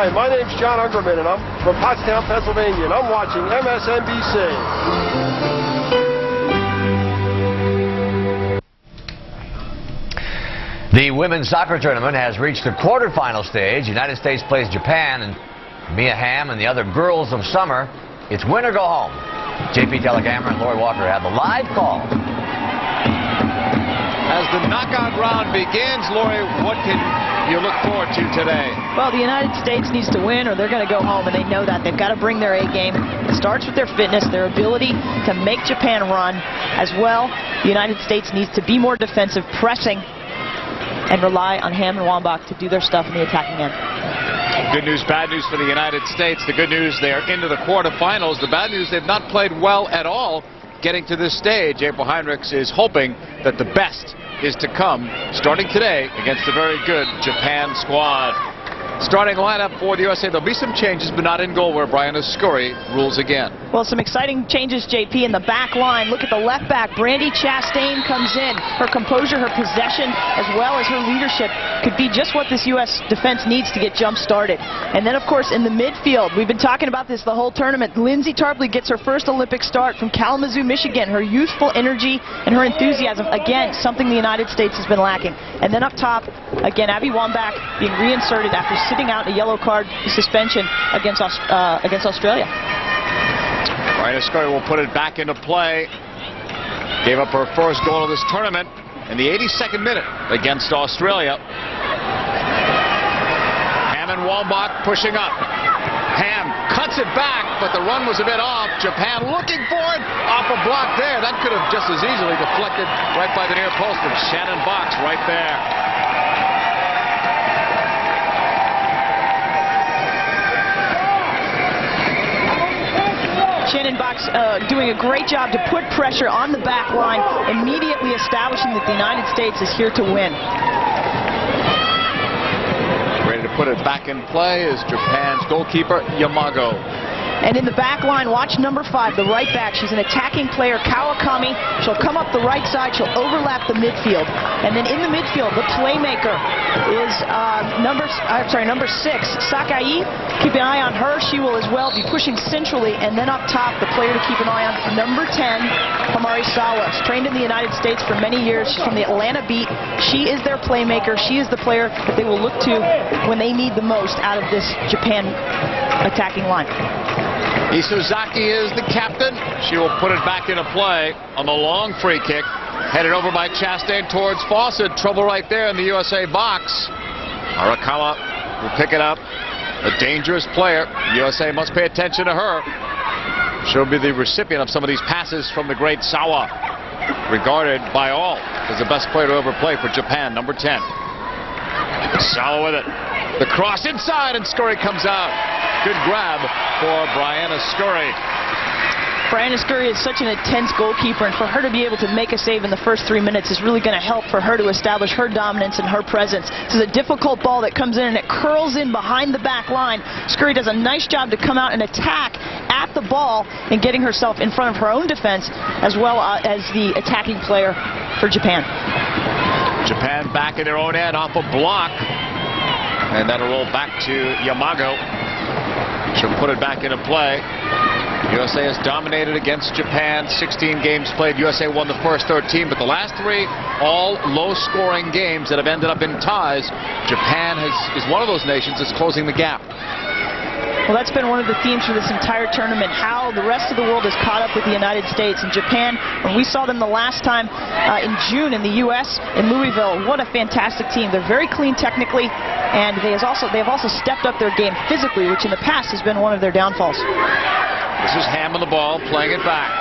Hi, my name's John Ungerman, and I'm from Pottstown, Pennsylvania, and I'm watching MSNBC. The women's soccer tournament has reached the quarterfinal stage. United States plays Japan, and Mia Hamm and the other girls of summer. It's win or go home. JP Telecamera and Lori Walker have the live call. As the knockout round begins, Lori, what can you look forward to today? Well, the United States needs to win or they're going to go home, and they know that. They've got to bring their A game. It starts with their fitness, their ability to make Japan run. As well, the United States needs to be more defensive, pressing, and rely on Hamm and Wambach to do their stuff in the attacking end. Good news, bad news for the United States. The good news, they are into the quarterfinals. The bad news, they've not played well at all getting to this stage. April Heinrichs is hoping that the best is to come starting today against a very good Japan squad. Starting lineup for the USA, there'll be some changes, but not in goal where Scurry rules again. Well, some exciting changes, JP, in the back line. Look at the left back. Brandi Chastain comes in. Her composure, her possession, as well as her leadership could be just what this U.S. defense needs to get jump started. And then, of course, in the midfield, we've been talking about this the whole tournament. Lindsay Tarpley gets her first Olympic start from Kalamazoo, Michigan. Her youthful energy and her enthusiasm, again, something the United States has been lacking. And then up top, again, Abby Wambach being reinserted after sitting out a yellow card suspension against Australia. Scurry will put it back into play. Gave up her first goal of this tournament in the 82nd minute against Australia. Hamm and Wambach pushing up. Hamm cuts it back, but the run was a bit off. Japan looking for it. Off a block there. That could have just as easily deflected right by the near post of Shannon Boxx right there. Shannon Boxx doing a great job to put pressure on the back line, immediately establishing that the United States is here to win. Ready to put it back in play is Japan's goalkeeper, Yamago. And in the back line, watch number 5, the right back. She's an attacking player, Kawakami. She'll come up the right side. She'll overlap the midfield. And then in the midfield, the playmaker is number 6, Sakai. Keep an eye on her. She will as well be pushing centrally. And then up top, the player to keep an eye on, number 10, Maruyama. She's trained in the United States for many years. She's from the Atlanta Beat. She is their playmaker. She is the player that they will look to when they need the most out of this Japan attacking line. Isozaki is the captain. She will put it back into play on the long free kick. Headed over by Chastain towards Fawcett. Trouble right there in the USA box. Arakawa will pick it up. A dangerous player. USA must pay attention to her. She'll be the recipient of some of these passes from the great Sawa. Regarded by all as the best player to ever play for Japan, number 10. Sawa with it. The cross inside, and Scurry comes out. Good grab for Scurry. Scurry is such an intense goalkeeper, and for her to be able to make a save in the first 3 minutes is really going to help for her to establish her dominance and her presence. This is a difficult ball that comes in and it curls in behind the back line. Scurry does a nice job to come out and attack at the ball and getting herself in front of her own defense as well as the attacking player for Japan. Japan back in their own end off a block. And that'll roll back to Yamago. She'll put it back into play. USA has dominated against Japan. 16 games played. USA won the first 13, but the last 3 all low-scoring games that have ended up in ties. Japan is one of those nations that's closing the gap. Well, that's been one of the themes for this entire tournament, how the rest of the world has caught up with the United States. And Japan, when we saw them the last time in June in the U.S. in Louisville, what a fantastic team. They're very clean technically, and they have also stepped up their game physically, which in the past has been one of their downfalls. This is Hamm on the ball, playing it back.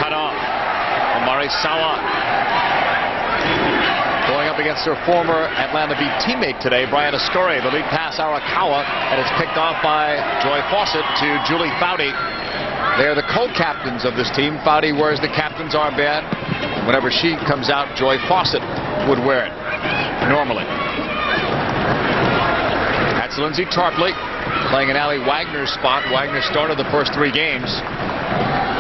Cut off. Maruyama. Going up against her former Atlanta Beat teammate today, Scurry. The lead pass, Arakawa, and it's picked off by Joy Fawcett to Julie Foudy. They're the co-captains of this team. Foudy wears the captain's armband. Whenever she comes out, Joy Fawcett would wear it, normally. That's Lindsay Tarpley playing in Ali Wagner's spot. Wagner started the first 3 games.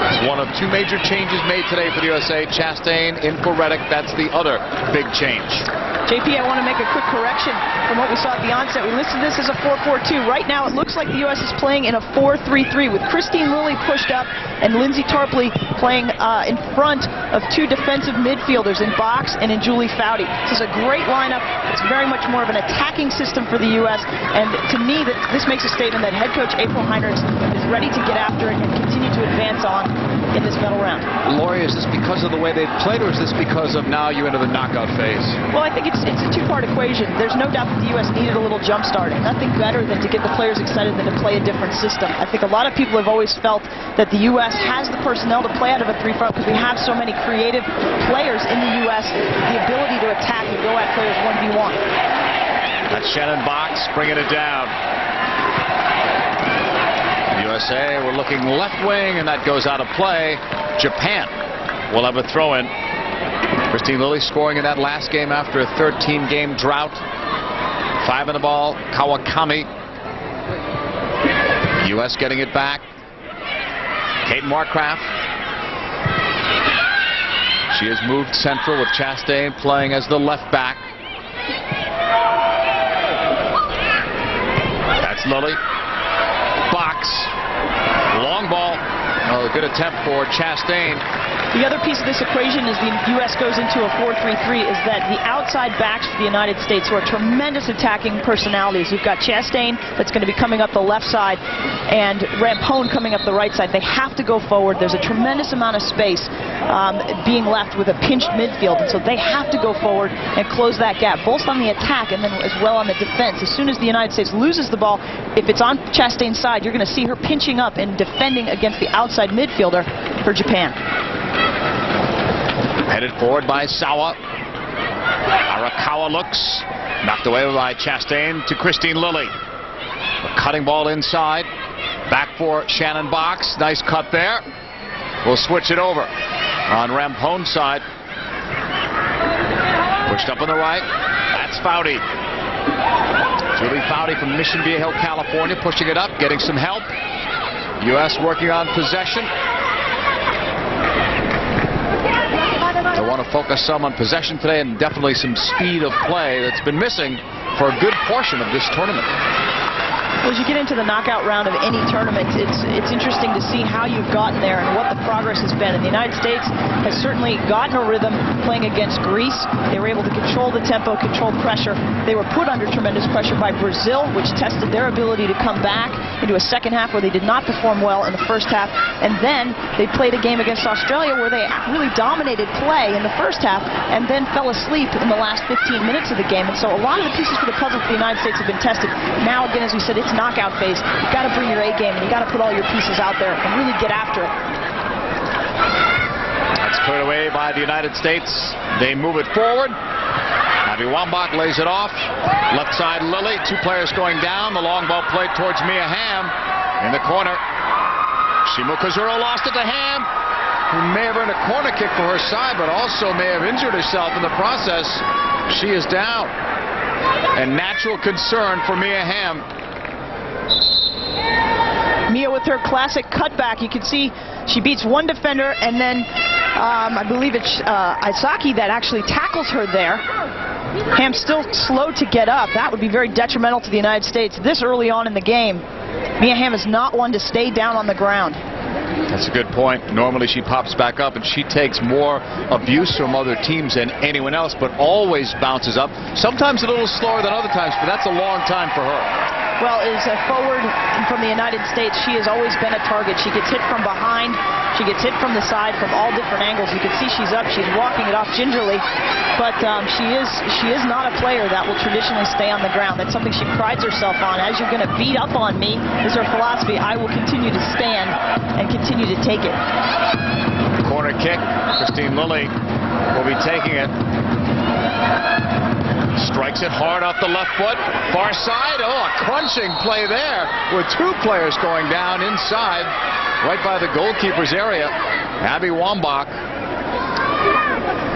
It's one of 2 major changes made today for the USA. Chastain in for Reddick. That's the other big change. JP, I want to make a quick correction from what we saw at the onset. We listed this as a 4-4-2. Right now, it looks like the U.S. is playing in a 4-3-3 with Christine Lilly pushed up and Lindsay Tarpley playing in front of two defensive midfielders in Boxx and in Foudy. This is a great lineup. It's very much more of an attacking system for the U.S. And to me, this makes a statement that head coach Heinrichs is ready to get after it and continue to advance on in this medal round. Laurie, is this because of the way they've played, or is this because of now you enter the knockout phase? Well, I think it's a two-part equation. There's no doubt that the U.S. needed a little jump starting. Nothing better than to get the players excited than to play a different system. I think a lot of people have always felt that the U.S. has the personnel to play out of a three-front because we have so many creative players in the U.S., the ability to attack and go at players 1v1. That's Shannon Boxx bringing it down. USA, we're looking left wing, and that goes out of play. Japan will have a throw-in. Christine Lilly scoring in that last game after a 13-game drought. 5 in the ball. Kawakami. U.S. getting it back. Kate Markgraf. She has moved central with Chastain playing as the left back. That's Lilly. Boxx. Long ball. Oh, a good attempt for Chastain. The other piece of this equation is the U.S. goes into a 4-3-3 is that the outside backs for the United States who are tremendous attacking personalities. You've got Chastain that's going to be coming up the left side and Rampone coming up the right side. They have to go forward. There's a tremendous amount of space being left with a pinched midfield, and so they have to go forward and close that gap, both on the attack and then as well on the defense. As soon as the United States loses the ball, if it's on Chastain's side, you're going to see her pinching up and defending against the outside midfielder for Japan. Headed forward by Sawa. Arakawa looks. Knocked away by Chastain to Christine Lilly. A cutting ball inside. Back for Shannon Boxx. Nice cut there. We'll switch it over. On Rampone's side. Pushed up on the right. That's Foudy. Julie Foudy from Mission Viejo, California, pushing it up, getting some help. U.S. working on possession. They want to focus some on possession today and definitely some speed of play that's been missing for a good portion of this tournament. Well, as you get into the knockout round of any tournament, it's interesting to see how you've gotten there and what the progress has been. And the United States has certainly gotten a rhythm playing against Greece. They were able to control the tempo, control pressure. They were put under tremendous pressure by Brazil, which tested their ability to come back into a second half where they did not perform well in the first half. And then they played a game against Australia where they really dominated play in the first half and then fell asleep in the last 15 minutes of the game. And so a lot of the pieces for the puzzle for the United States have been tested. Now, again, as we said, it's knockout phase. You've got to bring your A game and you've got to put all your pieces out there and really get after it. That's cleared away by the United States. They move it forward. Wambach lays it off. Left side Lilly. 2 players going down. The long ball played towards Hamm in the corner. Shimokozuru lost it to Hamm, who may have earned a corner kick for her side, but also may have injured herself in the process. She is down. And natural concern for Hamm. Mia with her classic cutback. You can see she beats one defender, and then I believe it's Isozaki that actually tackles her there. Hamm's still slow to get up. That would be very detrimental to the United States this early on in the game. Hamm is not one to stay down on the ground. That's a good point. Normally she pops back up and she takes more abuse from other teams than anyone else, but always bounces up. Sometimes a little slower than other times, but that's a long time for her. Well, as a forward from the United States, she has always been a target. She gets hit from behind. She gets hit from the side from all different angles. You can see she's up. She's walking it off gingerly. But she is not a player that will traditionally stay on the ground. That's something she prides herself on. As you're going to beat up on me, is her philosophy. I will continue to stand and continue to take it. Corner kick. Christine Lilly will be taking it. Strikes it hard off the left foot. Far side. Oh, a crunching play there with 2 players going down inside right by the goalkeeper's area. Wambach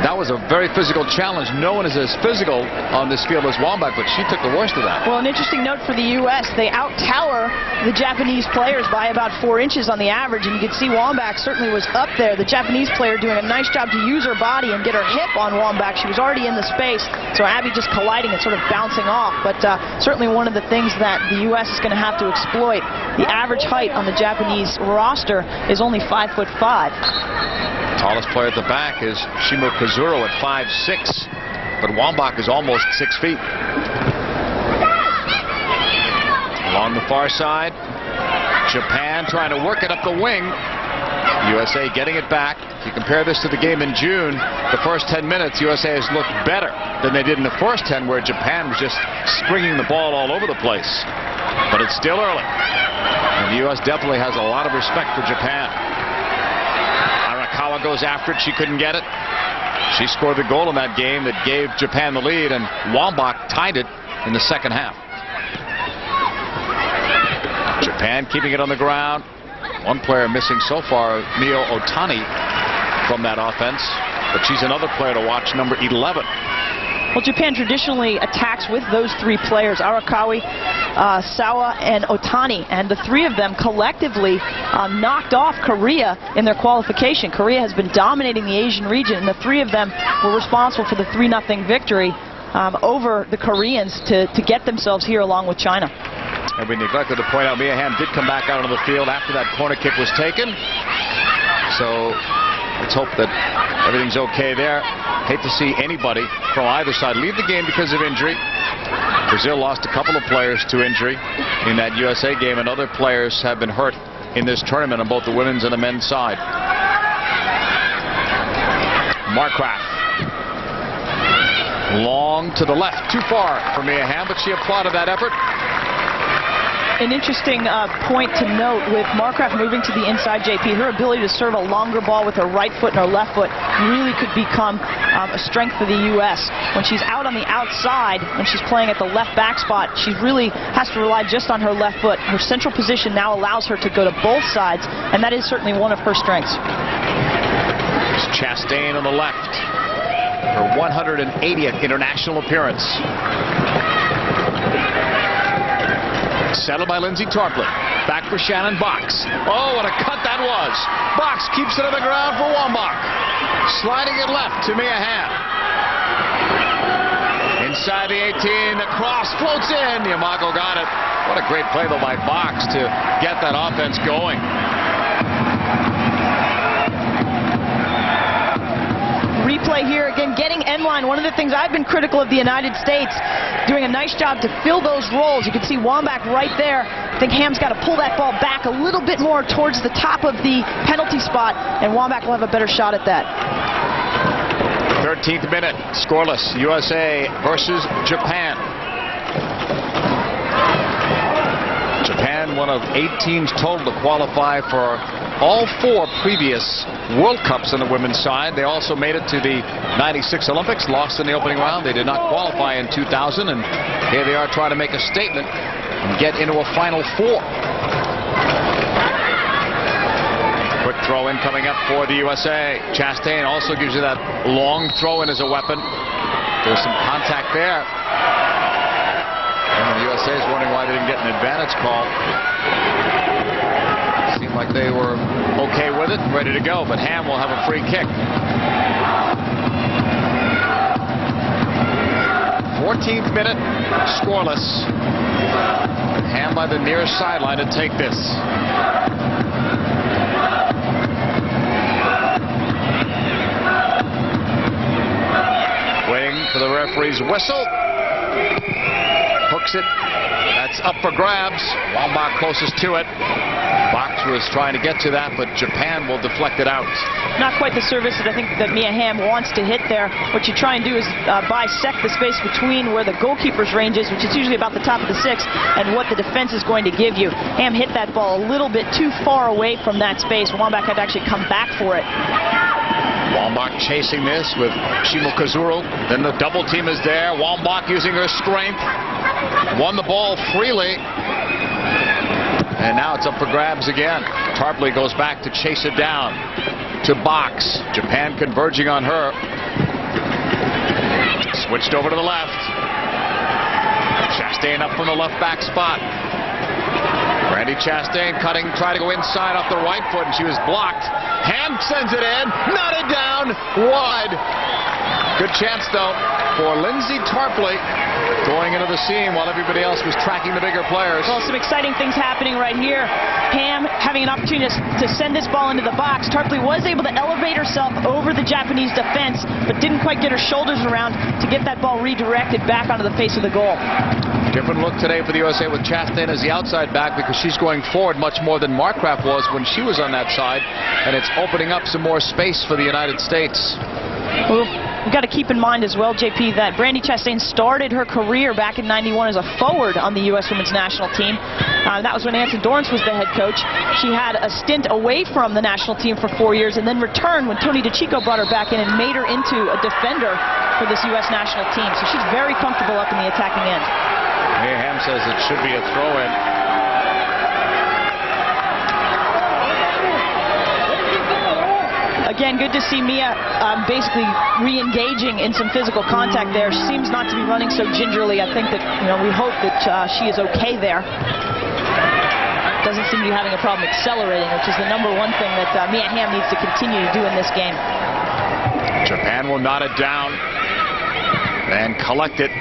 That was a very physical challenge. No one is as physical on this field as Wambach, but she took the worst of that. Well, an interesting note for the U.S., they out-tower the Japanese players by about 4 inches on the average, and you can see Wambach certainly was up there. The Japanese player doing a nice job to use her body and get her hip on Wambach. She was already in the space, so Abby just colliding and sort of bouncing off. But certainly one of the things that the U.S. is going to have to exploit. The average height on the Japanese roster is only 5'5". Tallest player at the back is Shimokozuru at 5'6", but Wambach is almost 6 feet. Along the far side, Japan trying to work it up the wing. USA getting it back. If you compare this to the game in June, the first 10 minutes, USA has looked better than they did in the first 10, where Japan was just springing the ball all over the place. But it's still early. And the U.S. definitely has a lot of respect for Japan. Arakawa goes after it. She couldn't get it. She scored the goal in that game that gave Japan the lead, and Wambach tied it in the second half. Japan keeping it on the ground. One player missing so far, Mio Otani, from that offense, but she's another player to watch, number 11. Well, Japan traditionally attacks with those 3 players, Arakawa, Sawa, and Otani, and the 3 of them collectively knocked off Korea in their qualification. Korea has been dominating the Asian region, and the 3 of them were responsible for the 3-0 victory over the Koreans to get themselves here along with China. And we neglected to point out Mia Hamm did come back out onto the field after that corner kick was taken. So let's hope that everything's okay there. Hate to see anybody from either side leave the game because of injury. Brazil lost a couple of players to injury in that USA game, and other players have been hurt in this tournament on both the women's and the men's side. Markgraf. Long to the left, too far for Mia Hamm, but she applauded that effort. An interesting point to note with Markgraf moving to the inside, JP, her ability to serve a longer ball with her right foot and her left foot really could become a strength for the U.S. When she's out on the outside, when she's playing at the left back spot, she really has to rely just on her left foot. Her central position now allows her to go to both sides, and that is certainly one of her strengths. It's Chastain on the left. Her 180th international appearance. Settled by Lindsay Tarpley. Back for Shannon Boxx. Oh, what a cut that was. Boxx keeps it on the ground for Wambach. Sliding it left to Mia Hamm. Inside the 18, the cross floats in. Yamago got it. What a great play, though, by Boxx to get that offense going. Replay here again, getting end line. One of the things I've been critical of the United States, doing a nice job to fill those roles. You can see Wambach right there. I think Hamm's got to pull that ball back a little bit more towards the top of the penalty spot, and Wambach will have a better shot at that. 13th minute, scoreless. USA versus Japan. Japan, one of 8 teams total to qualify for all 4 previous World Cups on the women's side. They also made it to the '96 Olympics, lost in the opening round. They did not qualify in 2000, and here they are trying to make a statement and get into a Final 4. Quick throw in coming up for the USA. Chastain also gives you that long throw in as a weapon. There's some contact there. And the USA is wondering why they didn't get an advantage call. Seemed like they were okay with it, ready to go, but Hamm will have a free kick. 14th minute, scoreless. Hamm by the near sideline to take this. Waiting for the referee's whistle. Hooks it. That's up for grabs. Wambach closest to it. Boxx was trying to get to that, but Japan will deflect it out. Not quite the service that I think that Mia Hamm wants to hit there. What you try and do is bisect the space between where the goalkeeper's range is, which is usually about the top of the 6th, and what the defense is going to give you. Hamm hit that ball a little bit too far away from that space. Wambach had to actually come back for it. Wambach chasing this with Shimokozuru. Then the double team is there. Wambach using her strength. Won the ball freely. And now it's up for grabs again. Tarpley goes back to chase it down to Boxx. Japan converging on her. Switched over to the left. Chastain up from the left back spot. Brandi Chastain cutting, trying to go inside off the right foot, and she was blocked. Hamm sends it in, knotted down, wide. Good chance, though, for Lindsay Tarpley going into the seam while everybody else was tracking the bigger players. Well, some exciting things happening right here. Hamm having an opportunity to send this ball into the box. Tarpley was able to elevate herself over the Japanese defense, but didn't quite get her shoulders around to get that ball redirected back onto the face of the goal. Different look today for the USA with Chastain as the outside back because she's going forward much more than Markgraf was when she was on that side, and it's opening up some more space for the United States. Well, we've got to keep in mind as well, JP, that Brandi Chastain started her career back in '91 as a forward on the U.S. women's national team. That was when Anson Dorrance was the head coach. She had a stint away from the national team for 4 years and then returned when Tony DiCicco brought her back in and made her into a defender for this U.S. national team. So she's very comfortable up in the attacking end. Hamm says it should be a throw-in. Again, good to see Mia basically re-engaging in some physical contact there. She seems not to be running so gingerly. I think that, we hope that she is okay there. Doesn't seem to be having a problem accelerating, which is the #1 thing that Mia Hamm needs to continue to do in this game. Japan will knot it down and collect it.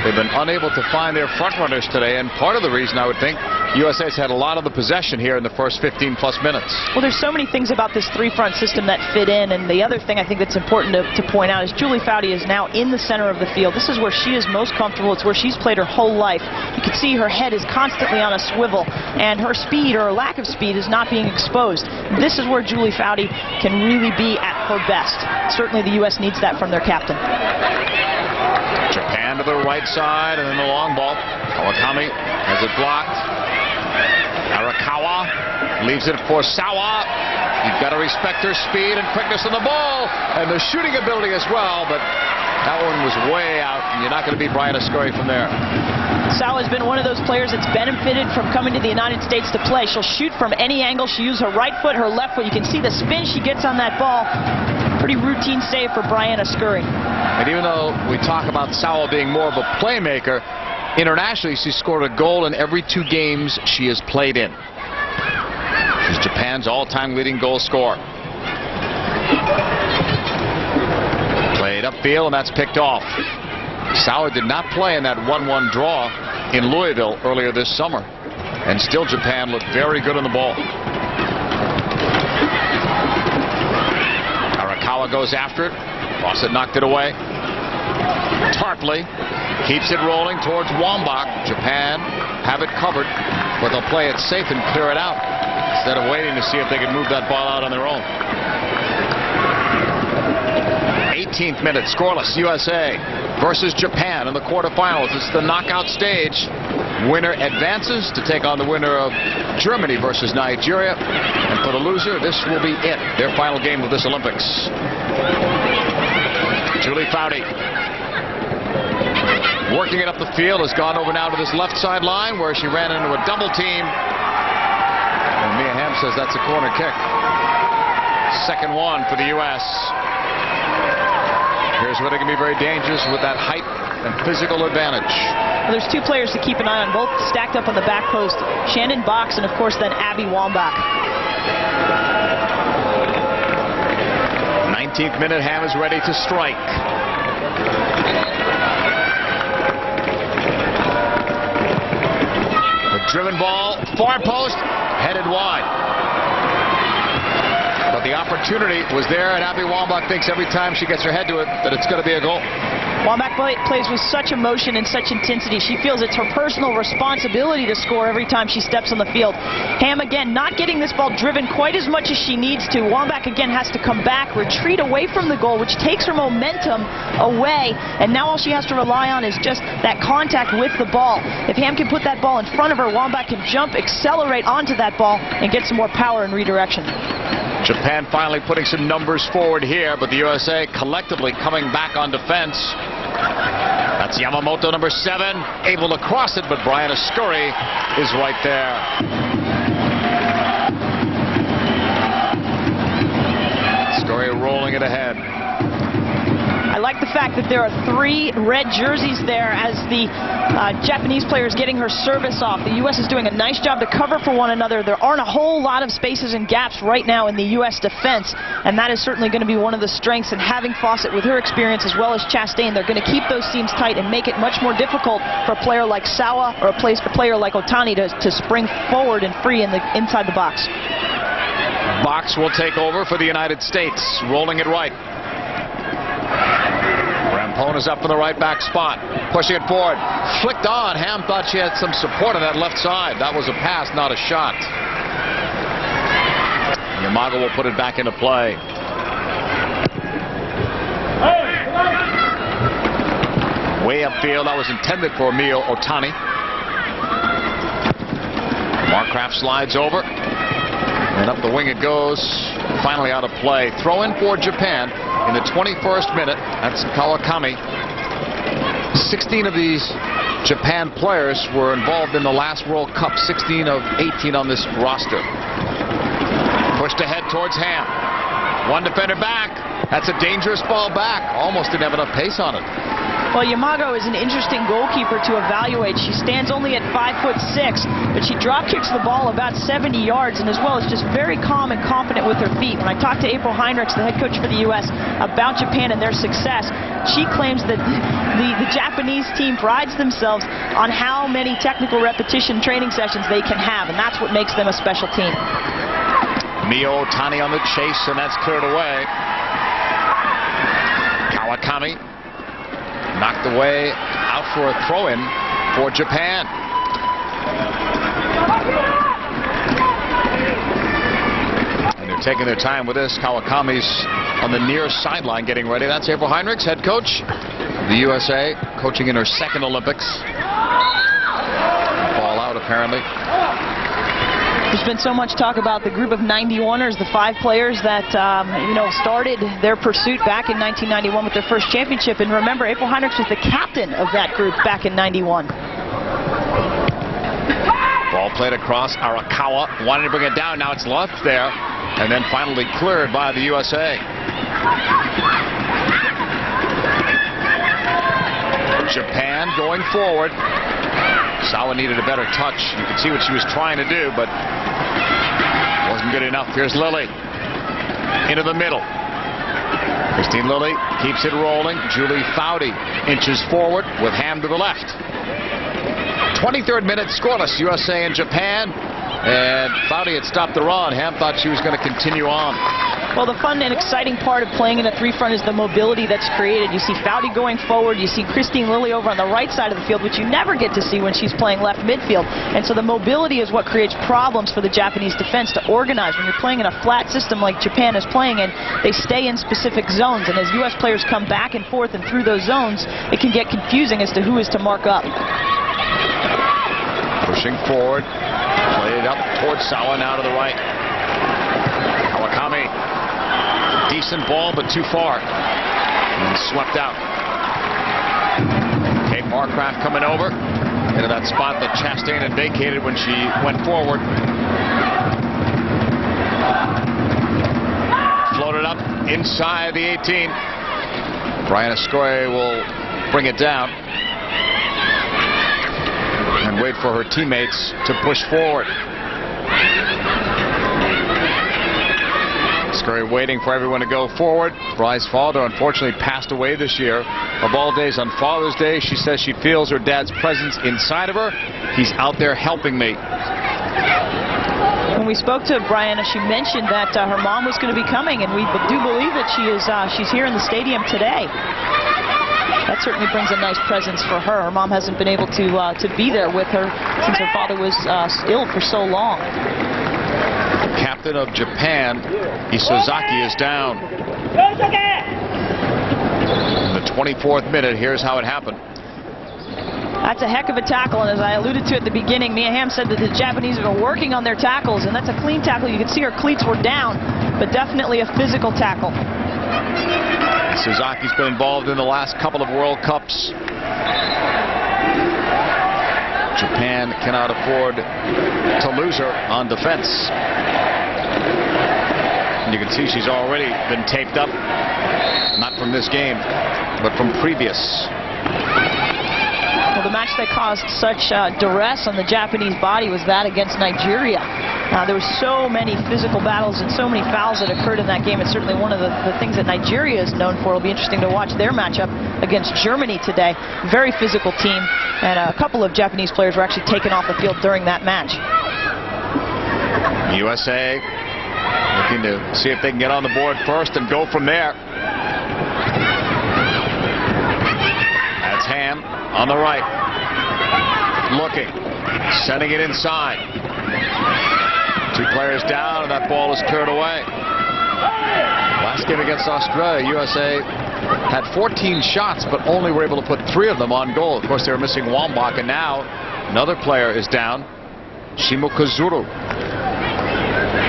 They've been unable to find their front runners today, and part of the reason, I would think, USA's had a lot of the possession here in the first 15-plus minutes. Well, there's so many things about this three-front system that fit in, and the other thing I think that's important to point out is Julie Foudy is now in the center of the field. This is where she is most comfortable. It's where she's played her whole life. You can see her head is constantly on a swivel, and her speed or lack of speed is not being exposed. This is where Julie Foudy can really be at her best. Certainly the U.S. needs that from their captain. Japan to the right side, and then the long ball. Kawakami has it blocked. Arakawa leaves it for Sawa. You've got to respect her speed and quickness on the ball, and the shooting ability as well, but that one was way out, and you're not going to beat Brianna Scurry from there. Sawa has been one of those players that's benefited from coming to the United States to play. She'll shoot from any angle. She'll use her right foot, her left foot. You can see the spin she gets on that ball. Pretty routine save for Brianna Scurry. And even though we talk about Sawa being more of a playmaker, internationally she's scored a goal in every 2 games she has played in. She's Japan's all-time leading goal scorer. Played upfield, and that's picked off. Sawa did not play in that 1-1 draw in Louisville earlier this summer, and still Japan looked very good on the ball. Arakawa goes after it. Fawcett knocked it away. Tarpley keeps it rolling towards Wambach. Japan have it covered, but they'll play it safe and clear it out instead of waiting to see if they can move that ball out on their own. 18th minute, scoreless. USA versus Japan in the quarterfinals. It's the knockout stage. Winner advances to take on the winner of Germany versus Nigeria. And for the loser, this will be it. Their final game of this Olympics. Julie Foudy working it up the field, has gone over now to this left sideline where she ran into a double team. And Mia Hamm says that's a corner kick. Second one for the U.S. Here's where they can be very dangerous with that height and physical advantage. Well, there's 2 players to keep an eye on, both stacked up on the back post. Shannon Boxx and, of course, then Abby Wambach. 19th minute, Hamm is ready to strike. The driven ball, far post, headed wide. But the opportunity was there, and Abby Wambach thinks every time she gets her head to it that it's going to be a goal. Wambach plays with such emotion and such intensity. She feels it's her personal responsibility to score every time she steps on the field. Hamm, again, not getting this ball driven quite as much as she needs to. Wambach, again, has to come back, retreat away from the goal, which takes her momentum away. And now all she has to rely on is just that contact with the ball. If Hamm can put that ball in front of her, Wambach can jump, accelerate onto that ball, and get some more power and redirection. Japan finally putting some numbers forward here, but the USA collectively coming back on defense. That's Yamamoto, number 7, able to cross it, but Brianna Scurry is right there. Scurry rolling it ahead. I like the fact that there are 3 red jerseys there as the Japanese player is getting her service off. The U.S. is doing a nice job to cover for one another. There aren't a whole lot of spaces and gaps right now in the U.S. defense, and that is certainly going to be one of the strengths. And having Fawcett with her experience as well as Chastain, they're going to keep those seams tight and make it much more difficult for a player like Sawa or a player like Otani to spring forward and free inside the box. Boxx will take over for the United States, rolling it right. Rampone is up in the right back spot, pushing it forward, flicked on. Hamm thought she had some support on that left side. That was a pass, not a shot. Yamago will put it back into play. Way upfield, that was intended for Mio Otani. Markgraf slides over, and up the wing it goes. Finally out of play. Throw in for Japan in the 21st minute. That's Kawakami. 16 of these Japan players were involved in the last World Cup. 16 of 18 on this roster. Pushed ahead towards Hamm. One defender back. That's a dangerous ball back. Almost didn't have enough pace on it. Well, Yamago is an interesting goalkeeper to evaluate. She stands only at 5'6", but she drop kicks the ball about 70 yards, and as well as just very calm and confident with her feet. When I talked to Heinrichs, the head coach for the U.S., about Japan and their success, she claims that the Japanese team prides themselves on how many technical repetition training sessions they can have, and that's what makes them a special team. Mio Otani on the chase, and that's cleared away. Kawakami knocked away, out for a throw-in for Japan. And they're taking their time with this. Kawakami's on the near sideline getting ready. That's Heinrichs, head coach of the USA, coaching in her 2nd Olympics. Ball out apparently. There's been so much talk about the group of 91ers, the 5 players that started their pursuit back in 1991 with their first championship. And remember, Heinrichs was the captain of that group back in 91. Ball played across. Arakawa wanted to bring it down. Now it's left there, and then finally cleared by the USA. Japan going forward. Sawa needed a better touch. You could see what she was trying to do, but wasn't good enough. Here's Lilly into the middle. Lilly keeps it rolling. Foudy inches forward with Hamm to the left. 23rd minute scoreless, USA and Japan. And Foudy had stopped the run. Hamm thought she was going to continue on. Well, the fun and exciting part of playing in a 3-front is the mobility that's created. You see Foudy going forward. You see Lilly over on the right side of the field, which you never get to see when she's playing left midfield. And so the mobility is what creates problems for the Japanese defense to organize. When you're playing in a flat system like Japan is playing in, they stay in specific zones. And as U.S. players come back and forth and through those zones, it can get confusing as to who is to mark up. Pushing forward. Played up towards Sawa, now to the right. Kawakami. Decent ball, but too far. And swept out. Okay, Markgraf coming over into that spot that Chastain had vacated when she went forward. Floated up inside the 18. Scurry will bring it down and wait for her teammates to push forward. Scurry waiting for everyone to go forward. Bry's father unfortunately passed away this year. Of all days, on Father's Day, she says she feels her dad's presence inside of her. He's out there helping me. When we spoke to Brianna, she mentioned that her mom was going to be coming, and we do believe that she's here in the stadium today. That certainly brings a nice presence for her. Her mom hasn't been able to be there with her since her father was ill for so long. The captain of Japan, Isozaki, is down. In the 24th minute, here's how it happened. That's a heck of a tackle, and as I alluded to at the beginning, Mia Hamm said that the Japanese have been working on their tackles, and that's a clean tackle. You can see her cleats were down, but definitely a physical tackle. Suzaki's been involved in the last couple of World Cups. Japan cannot afford to lose her on defense. And you can see she's already been taped up. Not from this game. but from previous. Well, the match that caused such duress on the Japanese body was that against Nigeria. There were so many physical battles and so many fouls that occurred in that game. It's certainly one of the things that Nigeria is known for. It'll be interesting to watch their matchup against Germany today. Very physical team, and a couple of Japanese players were actually taken off the field during that match. USA looking to see if they can get on the board first and go from there. That's Hamm on the right. Looking. Sending it inside. 2 players down, and that ball is cleared away. Last game against Australia, USA had 14 shots, but only were able to put 3 of them on goal. Of course, they were missing Wambach, and now another player is down, Shimokozuru.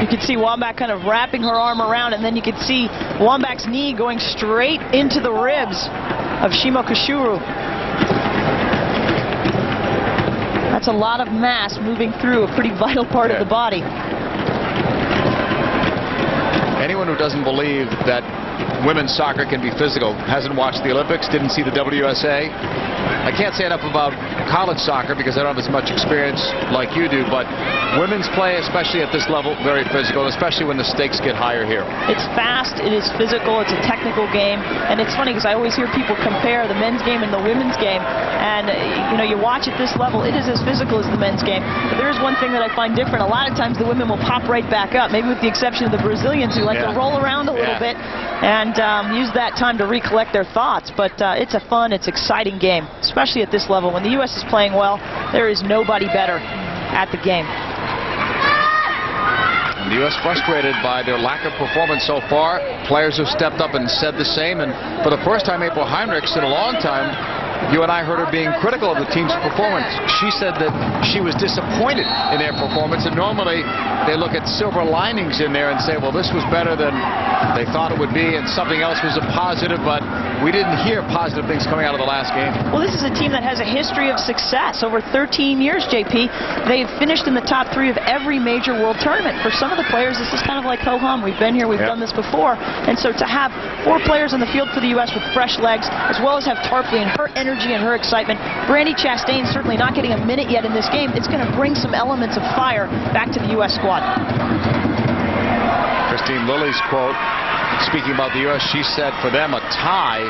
You can see Wambach kind of wrapping her arm around, and then you can see Wambach's knee going straight into the ribs of Shimokozuru. That's a lot of mass moving through a pretty vital part of the body. Anyone who doesn't believe that women's soccer can be physical hasn't watched the Olympics, didn't see the WSA. I can't say enough about college soccer because I don't have as much experience like you do, but women's play, especially at this level, very physical, especially when the stakes get higher here. It's fast, it is physical, it's a technical game, and it's funny because I always hear people compare the men's game and the women's game, and you know, you watch at this level, it is as physical as the men's game, but there is one thing that I find different. A lot of times the women will pop right back up, maybe with the exception of the Brazilians who like to roll around a little bit and use that time to recollect their thoughts, but it's a fun, it's exciting game, especially at this level. When the U.S. is playing well, there is nobody better at the game. And the U.S. frustrated by their lack of performance so far. Players have stepped up and said the same, and for the first time, April Heinrichs in a long time, you and I heard her being critical of the team's performance. She said that she was disappointed in their performance, and normally they look at silver linings in there and say, well, this was better than they thought it would be, and something else was a positive, but we didn't hear positive things coming out of the last game. Well, this is a team that has a history of success. Over 13 years, JP, they've finished in the top 3 of every major world tournament. For some of the players, this is kind of like ho-hum. We've been here, we've done this before. And so to have 4 players on the field for the U.S. with fresh legs, as well as have Tarpley and her energy and her excitement, Brandy Chastain certainly not getting a minute yet in this game, it's going to bring some elements of fire back to the U.S. squad. Lilly's quote, speaking about the U.S., she said for them a tie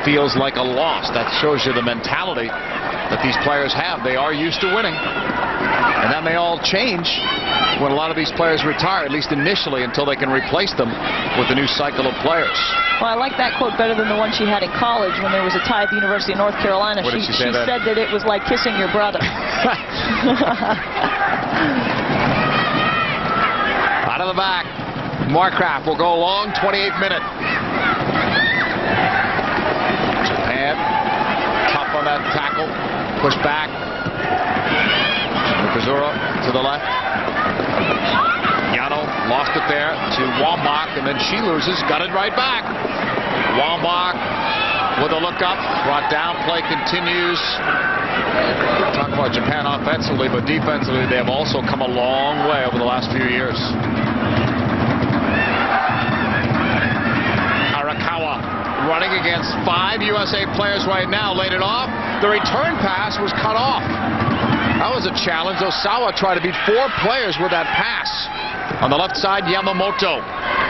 feels like a loss. That shows you the mentality that these players have. They are used to winning. And that may all change when a lot of these players retire, at least initially, until they can replace them with a new cycle of players. Well, I like that quote better than the one she had in college when there was a tie at the University of North Carolina. What did she say said that it was like kissing your brother. Out of the back. Markgraf will go long, 28th minute. Japan, tough on that tackle. Push back. Shimokozuru to the left. Yano lost it there to Wambach, and then she loses. Got it right back. Wambach with a look up. Brought down. Play continues. Talk about Japan offensively, but defensively they have also come a long way over the last few years. Arakawa running against 5 USA players right now. Laid it off. The return pass was cut off. That was a challenge. Osawa tried to beat 4 players with that pass. On the left side, Yamamoto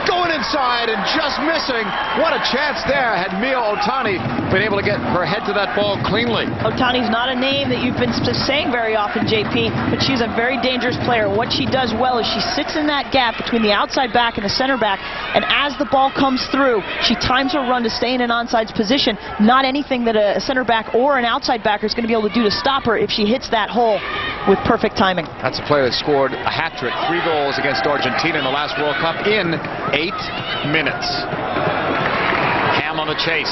going inside and just missing. What a chance there. Had Mio Otani been able to get her head to that ball cleanly. Otani's not a name that you've been saying very often, JP, but she's a very dangerous player. What she does well is she sits in that gap between the outside back and the center back, and as the ball comes through, she times her run to stay in an onside position. Not anything that a center back or an outside backer is going to be able to do to stop her if she hits that hole with perfect timing. That's a player that scored a hat-trick, 3 goals against Argentina in the last World Cup in 8 minutes. Hamm on the chase.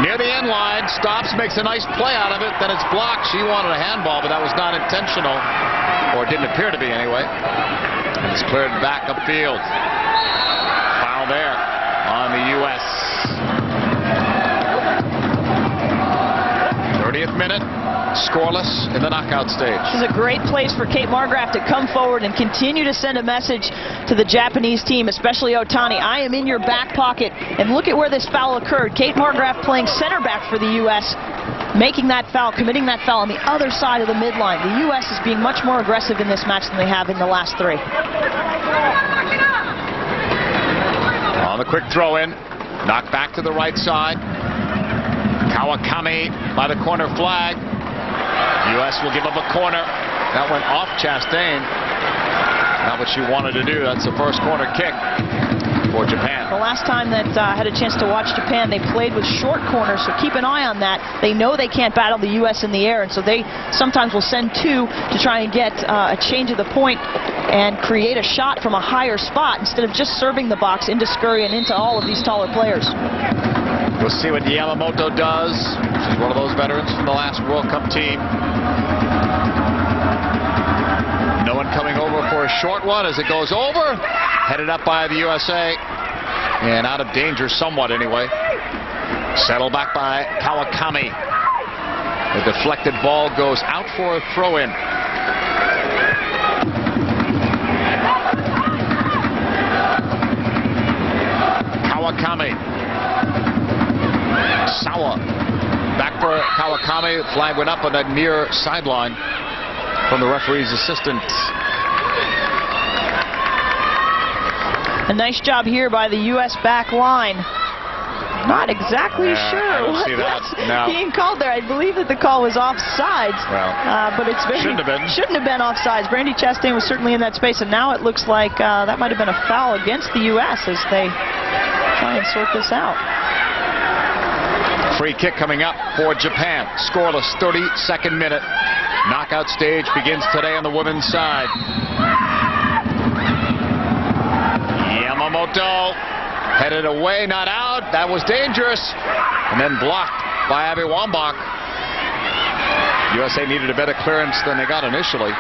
Near the end line, stops, makes a nice play out of it, then it's blocked. She wanted a handball, but that was not intentional, or it didn't appear to be anyway. And it's cleared back upfield. Foul there on the U.S. 30th 30th minute, scoreless in the knockout stage. This is a great place for Kate Markgraf to come forward and continue to send a message to the Japanese team, especially Otani. I am in your back pocket, and look at where this foul occurred. Kate Markgraf playing center back for the U.S., making that foul, committing that foul on the other side of the midline. The U.S. is being much more aggressive in this match than they have in the last three. On the quick throw-in, knocked back to the right side. Kawakami by the corner flag. U.S. will give up a corner. That went off Chastain. Not what she wanted to do. That's the first corner kick for Japan. The last time that I had a chance to watch Japan, they played with short corners, so keep an eye on that. They know they can't battle the U.S. in the air, and so they sometimes will send two to try and get a change of the point and create a shot from a higher spot instead of just serving the box into Scurry and into all of these taller players. We'll see what Yamamoto does. She's one of those veterans from the last World Cup team. No one coming over for a short one as it goes over. Headed up by the USA. And out of danger somewhat anyway. Settled back by Kawakami. The deflected ball goes out for a throw-in. Kawakami. Sawa. Back for Kawakami. Flag went up on that near sideline from the referee's assistant. A nice job here by the U.S. back line. Not exactly sure what's being called there. I believe that the call was offsides. Well, but it's shouldn't have been offsides. Brandi Chastain was certainly in that space, and now it looks like that might have been a foul against the U.S. as they try and sort this out. Free kick coming up for Japan. Scoreless, 32nd minute. Knockout stage begins today on the women's side. Yamamoto headed away, not out. That was dangerous. And then blocked by Abby Wambach. USA needed a better clearance than they got initially.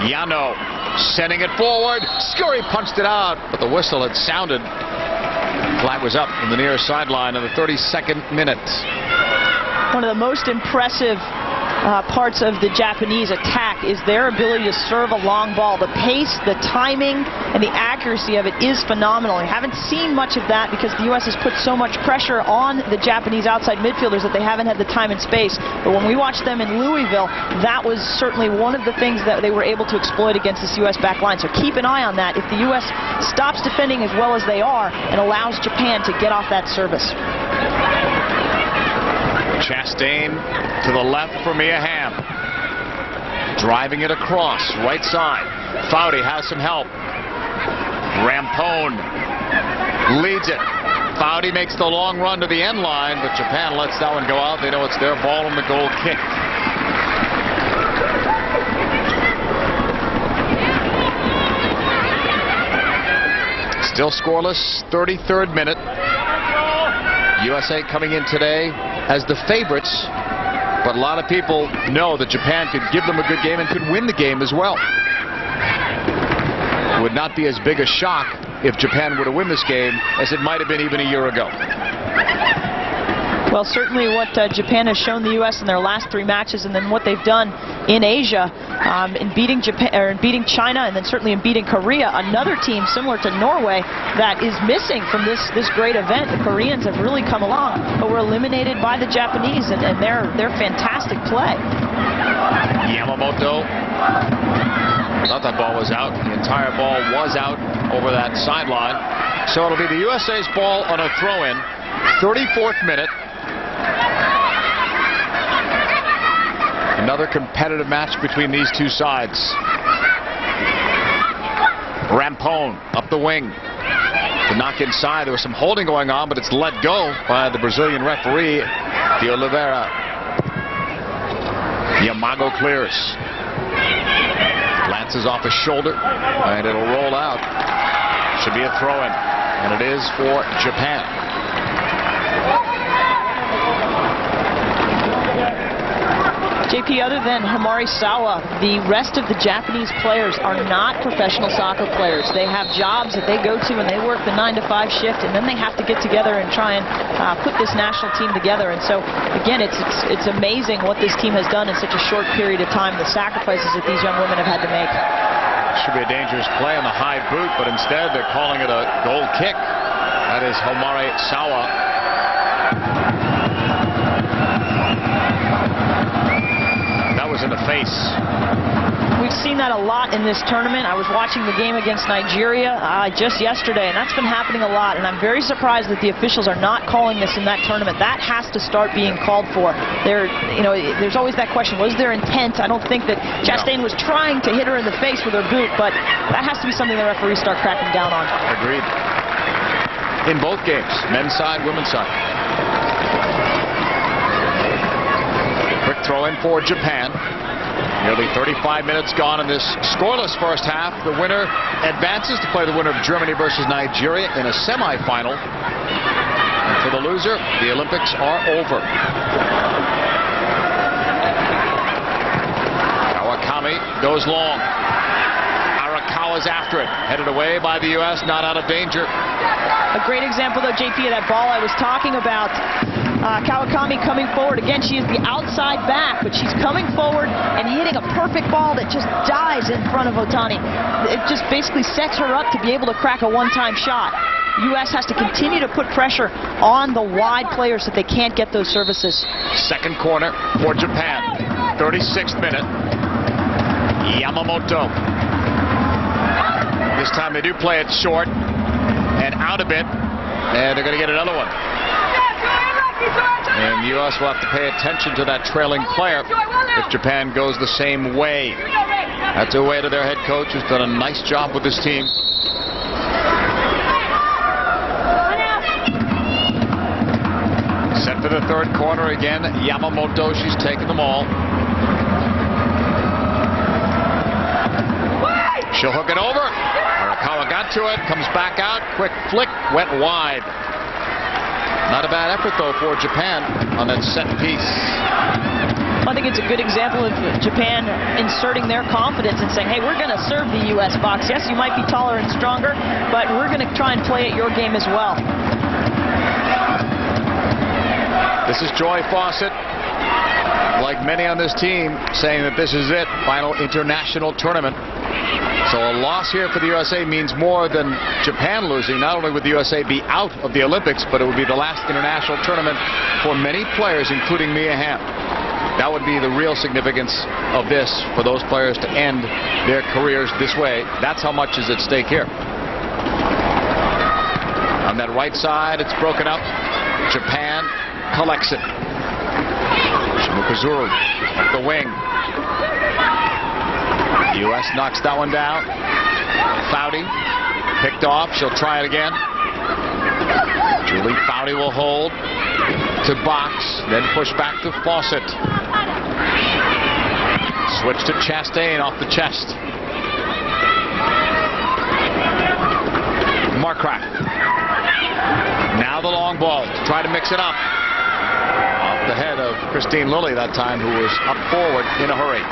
Yano sending it forward. Scurry punched it out, but the whistle had sounded. Flag was up from the near sideline of the 32nd minute. One of the most impressive parts of the Japanese attack is their ability to serve a long ball. The pace, the timing, and the accuracy of it is phenomenal. I haven't seen much of that because the U.S. has put so much pressure on the Japanese outside midfielders that they haven't had the time and space. But when we watched them in Louisville, that was certainly one of the things that they were able to exploit against this U.S. back line. So keep an eye on that. If the U.S. stops defending as well as they are and allows Japan to get off that service. Chastain to the left for Hamm. Driving it across, right side. Foudy has some help. Rampone leads it. Foudy makes the long run to the end line, but Japan lets that one go out. They know it's their ball and the goal kick. Still scoreless, 33rd minute. USA coming in today as the favorites, but a lot of people know that Japan could give them a good game and could win the game as well. It would not be as big a shock if Japan were to win this game as it might have been even a year ago. Well, certainly what Japan has shown the U.S. in their last three matches, and then what they've done in Asia in beating Japan, or in beating China, and then certainly in beating Korea, another team similar to Norway that is missing from this great event. The Koreans have really come along, but were eliminated by the Japanese, and their fantastic play. Yamamoto thought that ball was out. The entire ball was out over that sideline. So it'll be the USA's ball on a throw-in. 34th minute. Another competitive match between these two sides. Rampone up the wing. To knock inside. There was some holding going on, but it's let go by the Brazilian referee, De Oliveira. Yamago clears. Lances off his shoulder, and it'll roll out. Should be a throw-in, and it is for Japan. JP, other than Homari Sawa, the rest of the Japanese players are not professional soccer players. They have jobs that they go to and they work the 9-to-5 shift, and then they have to get together and try and put this national team together. And so, again, it's amazing what this team has done in such a short period of time, the sacrifices that these young women have had to make. Should be a dangerous play on the high boot, but instead they're calling it a goal kick. That is Homari Sawa. That was in the face. We've seen that a lot in this tournament. I was watching the game against Nigeria just yesterday, and that's been happening a lot. And I'm very surprised that the officials are not calling this in that tournament. That has to start being called for. There's always that question: was there intent? I don't think that Chastain was trying to hit her in the face with her boot, but that has to be something the referees start cracking down on. Agreed. In both games, men's side, women's side. Quick throw in for Japan. Nearly 35 minutes gone in this scoreless first half. The winner advances to play the winner of Germany versus Nigeria in a semifinal. And for the loser, the Olympics are over. Kawakami goes long. Arakawa's after it. Headed away by the U.S., not out of danger. A great example, though, JP, of that ball I was talking about. Kawakami coming forward. Again, she is the outside back, but she's coming forward and hitting a perfect ball that just dies in front of Otani. It just basically sets her up to be able to crack a one-time shot. U.S. has to continue to put pressure on the wide players so that they can't get those services. Second corner for Japan. 36th minute. Yamamoto. This time they do play it short and out a bit, and they're going to get another one. And the U.S. will have to pay attention to that trailing player if Japan goes the same way. That's a way to their head coach, who's done a nice job with this team. Set for the third corner again. Yamamoto, she's taken them all. She'll hook it over. Arakawa got to it, comes back out. Quick flick, went wide. Not a bad effort, though, for Japan on that set piece. I think it's a good example of Japan inserting their confidence and saying, hey, we're going to serve the U.S. Boxx. Yes, you might be taller and stronger, but we're going to try and play at your game as well. This is Joy Fawcett, like many on this team, saying that this is it, final international tournament. So a loss here for the USA means more than Japan losing. Not only would the USA be out of the Olympics, but it would be the last international tournament for many players, including Mia Hamm. That would be the real significance of this for those players to end their careers this way. That's how much is at stake here. On that right side, it's broken up. Japan collects it. Shimokozuru at the wing. U.S. knocks that one down. Foudy picked off. She'll try it again. Julie Foudy will hold to Boxx, then push back to Fawcett. Switch to Chastain off the chest. Markgraf. Now the long ball to try to mix it up. Off the head of Christine Lilly that time, who was up forward in a hurry.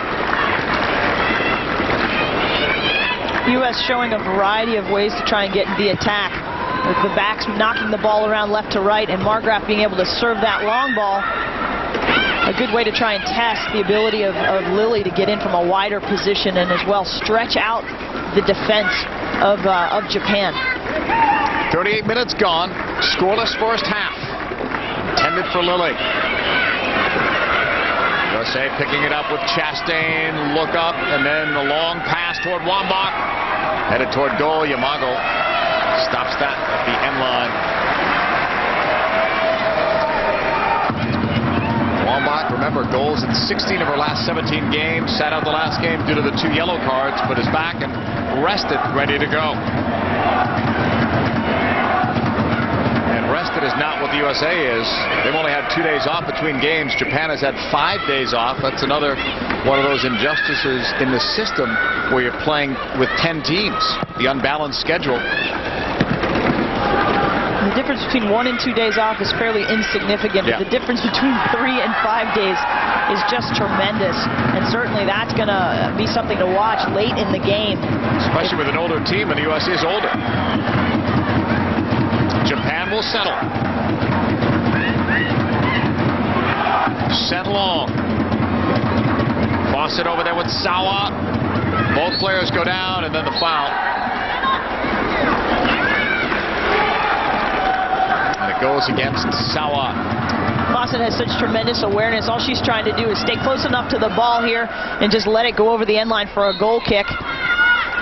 U.S. showing a variety of ways to try and get the attack. With the backs knocking the ball around left to right, and Markgraf being able to serve that long ball. A good way to try and test the ability of Lilly to get in from a wider position and as well stretch out the defense of Japan. 38 minutes gone. Scoreless first half. Intended for Lilly. USA picking it up with Chastain, look up, and then the long pass toward Wambach. Headed toward goal. Yamago stops that at the end line. Wambach, remember, goals in 16 of her last 17 games. Sat out the last game due to the 2 yellow cards, but is back and rested, ready to go. Rested is not what the USA is. They've only had 2 days off between games. Japan has had 5 days off. That's another one of those injustices in the system where you're playing with 10 teams. The unbalanced schedule. The difference between 1 and 2 days off is fairly insignificant, Yeah. but the difference between 3 and 5 days is just tremendous. And certainly that's going to be something to watch late in the game. Especially with an older team, and the USA is older. Japan will settle. Sent long. Fawcett over there with Sawa. Both players go down, and then the foul. And it goes against Sawa. Fawcett has such tremendous awareness. All she's trying to do is stay close enough to the ball here and just let it go over the end line for a goal kick.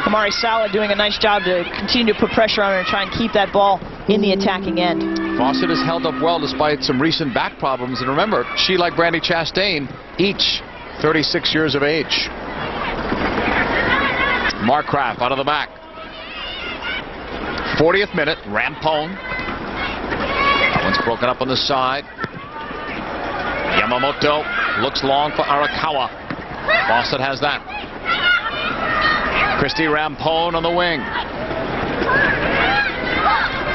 Amari Sawa doing a nice job to continue to put pressure on her and try and keep that ball in the attacking end. Fawcett has held up well despite some recent back problems. And remember, she, like Brandy Chastain, each 36 years of age. Markgraf out of the back. 40th minute, Rampone. That one's broken up on the side. Yamamoto looks long for Arakawa. Fawcett has that. Christy Rampone on the wing.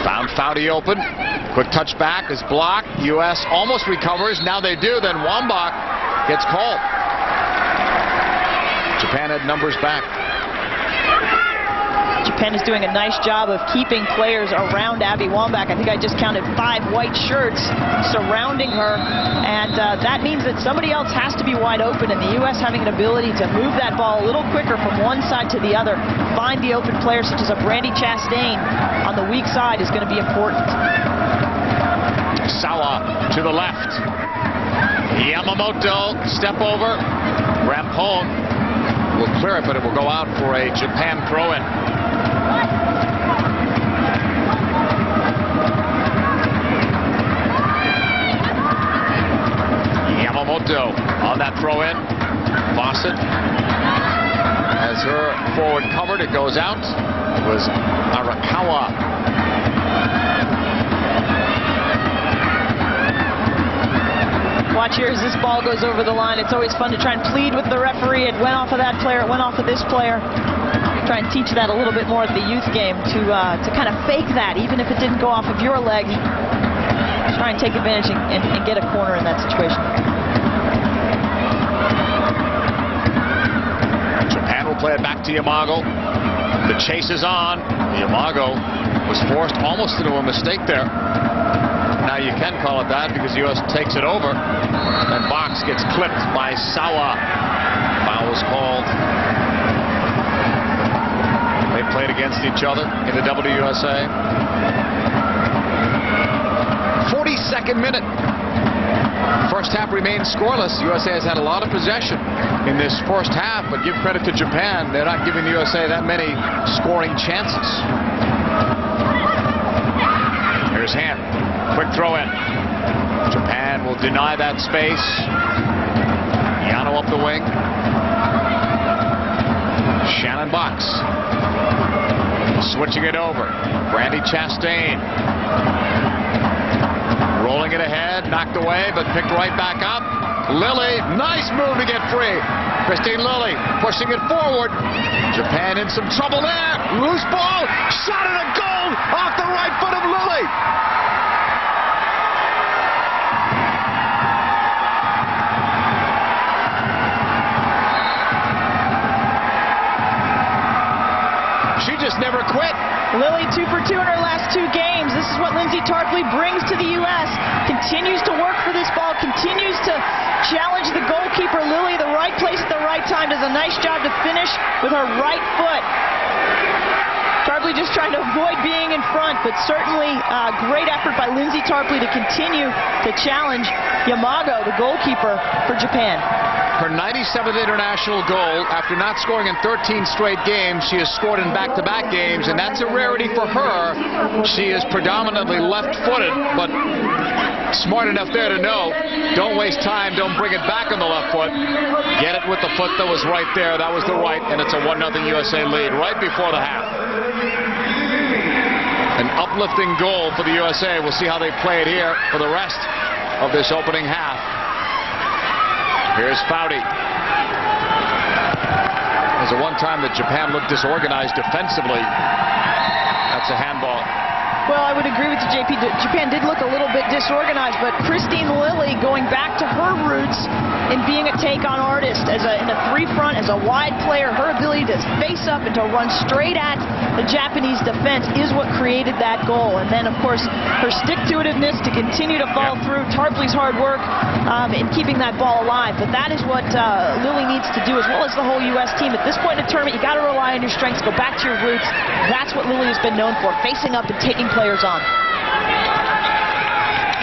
Found Foudy open. Quick touch back is blocked. U.S. almost recovers. Now they do. Then Wambach gets called. Japan had numbers back. Japan is doing a nice job of keeping players around Abby Wambach. I think I just counted 5 white shirts surrounding her, and that means that somebody else has to be wide open, and the U.S. having an ability to move that ball a little quicker from one side to the other, find the open players such as a Brandy Chastain on the weak side is going to be important. Sawa to the left. Yamamoto step over. Rampone will clear it, but it will go out for a Japan throw-in. Yamamoto on that throw-in. Fawcett has her forward covered. It goes out. It was Arakawa. Watch here as this ball goes over the line. It's always fun to try and plead with the referee. It went off of that player. It went off of this player. Try and teach that a little bit more at the youth game to kind of fake that, even if it didn't go off of your leg. Try and take advantage and get a corner in that situation. Japan will play it back to Yamago. The chase is on. Yamago was forced almost into a mistake there. Now you can call it that because the U.S. takes it over. And Boxx gets clipped by Sawa. Foul was called. They played against each other in the WUSA. 42nd minute. First half remains scoreless. USA has had a lot of possession in this first half, but give credit to Japan. They're not giving the USA that many scoring chances. Here's Hamm. Quick throw in. Japan will deny that space. Yano up the wing. Shannon Boxx. Switching it over. Brandy Chastain. Rolling it ahead. Knocked away, but picked right back up. Lilly. Nice move to get free. Christine Lilly pushing it forward. Japan in some trouble there. Loose ball. Shot at a goal off the right foot of Lilly. She just never quit. Lilly 2 for 2 in her last 2 games. This is what Lindsay Tarpley brings to the U.S. Continues to work for this ball, continues to challenge the goalkeeper. Lilly, the right place at the right time, does a nice job to finish with her right foot. Tarpley just trying to avoid being in front, but certainly great effort by Lindsay Tarpley to continue to challenge Yamago, the goalkeeper for Japan. Her 97th international goal. After not scoring in 13 straight games, she has scored in back-to-back games, and that's a rarity for her. She is predominantly left-footed, but smart enough there to know, don't waste time, don't bring it back on the left foot. Get it with the foot that was right there. That was the right, and it's a 1-0 USA lead right before the half. An uplifting goal for the USA. We'll see how they play it here for the rest of this opening half. Here's Foudy. There's a one time that Japan looked disorganized defensively. That's a handball. Well, I would agree with you, JP. Japan did look a little bit disorganized, but Christine Lilly going back to her roots and being a take-on artist in a three-front, as a wide player, her ability to face up and to run straight at the Japanese defense is what created that goal. And then, of course, her stick-to-itiveness to continue to follow through, Tarpley's hard work in keeping that ball alive. But that is what Lilly needs to do, as well as the whole U.S. team. At this point in the tournament, you got to rely on your strengths, go back to your roots. That's what Lilly has been known for, facing up and taking players on.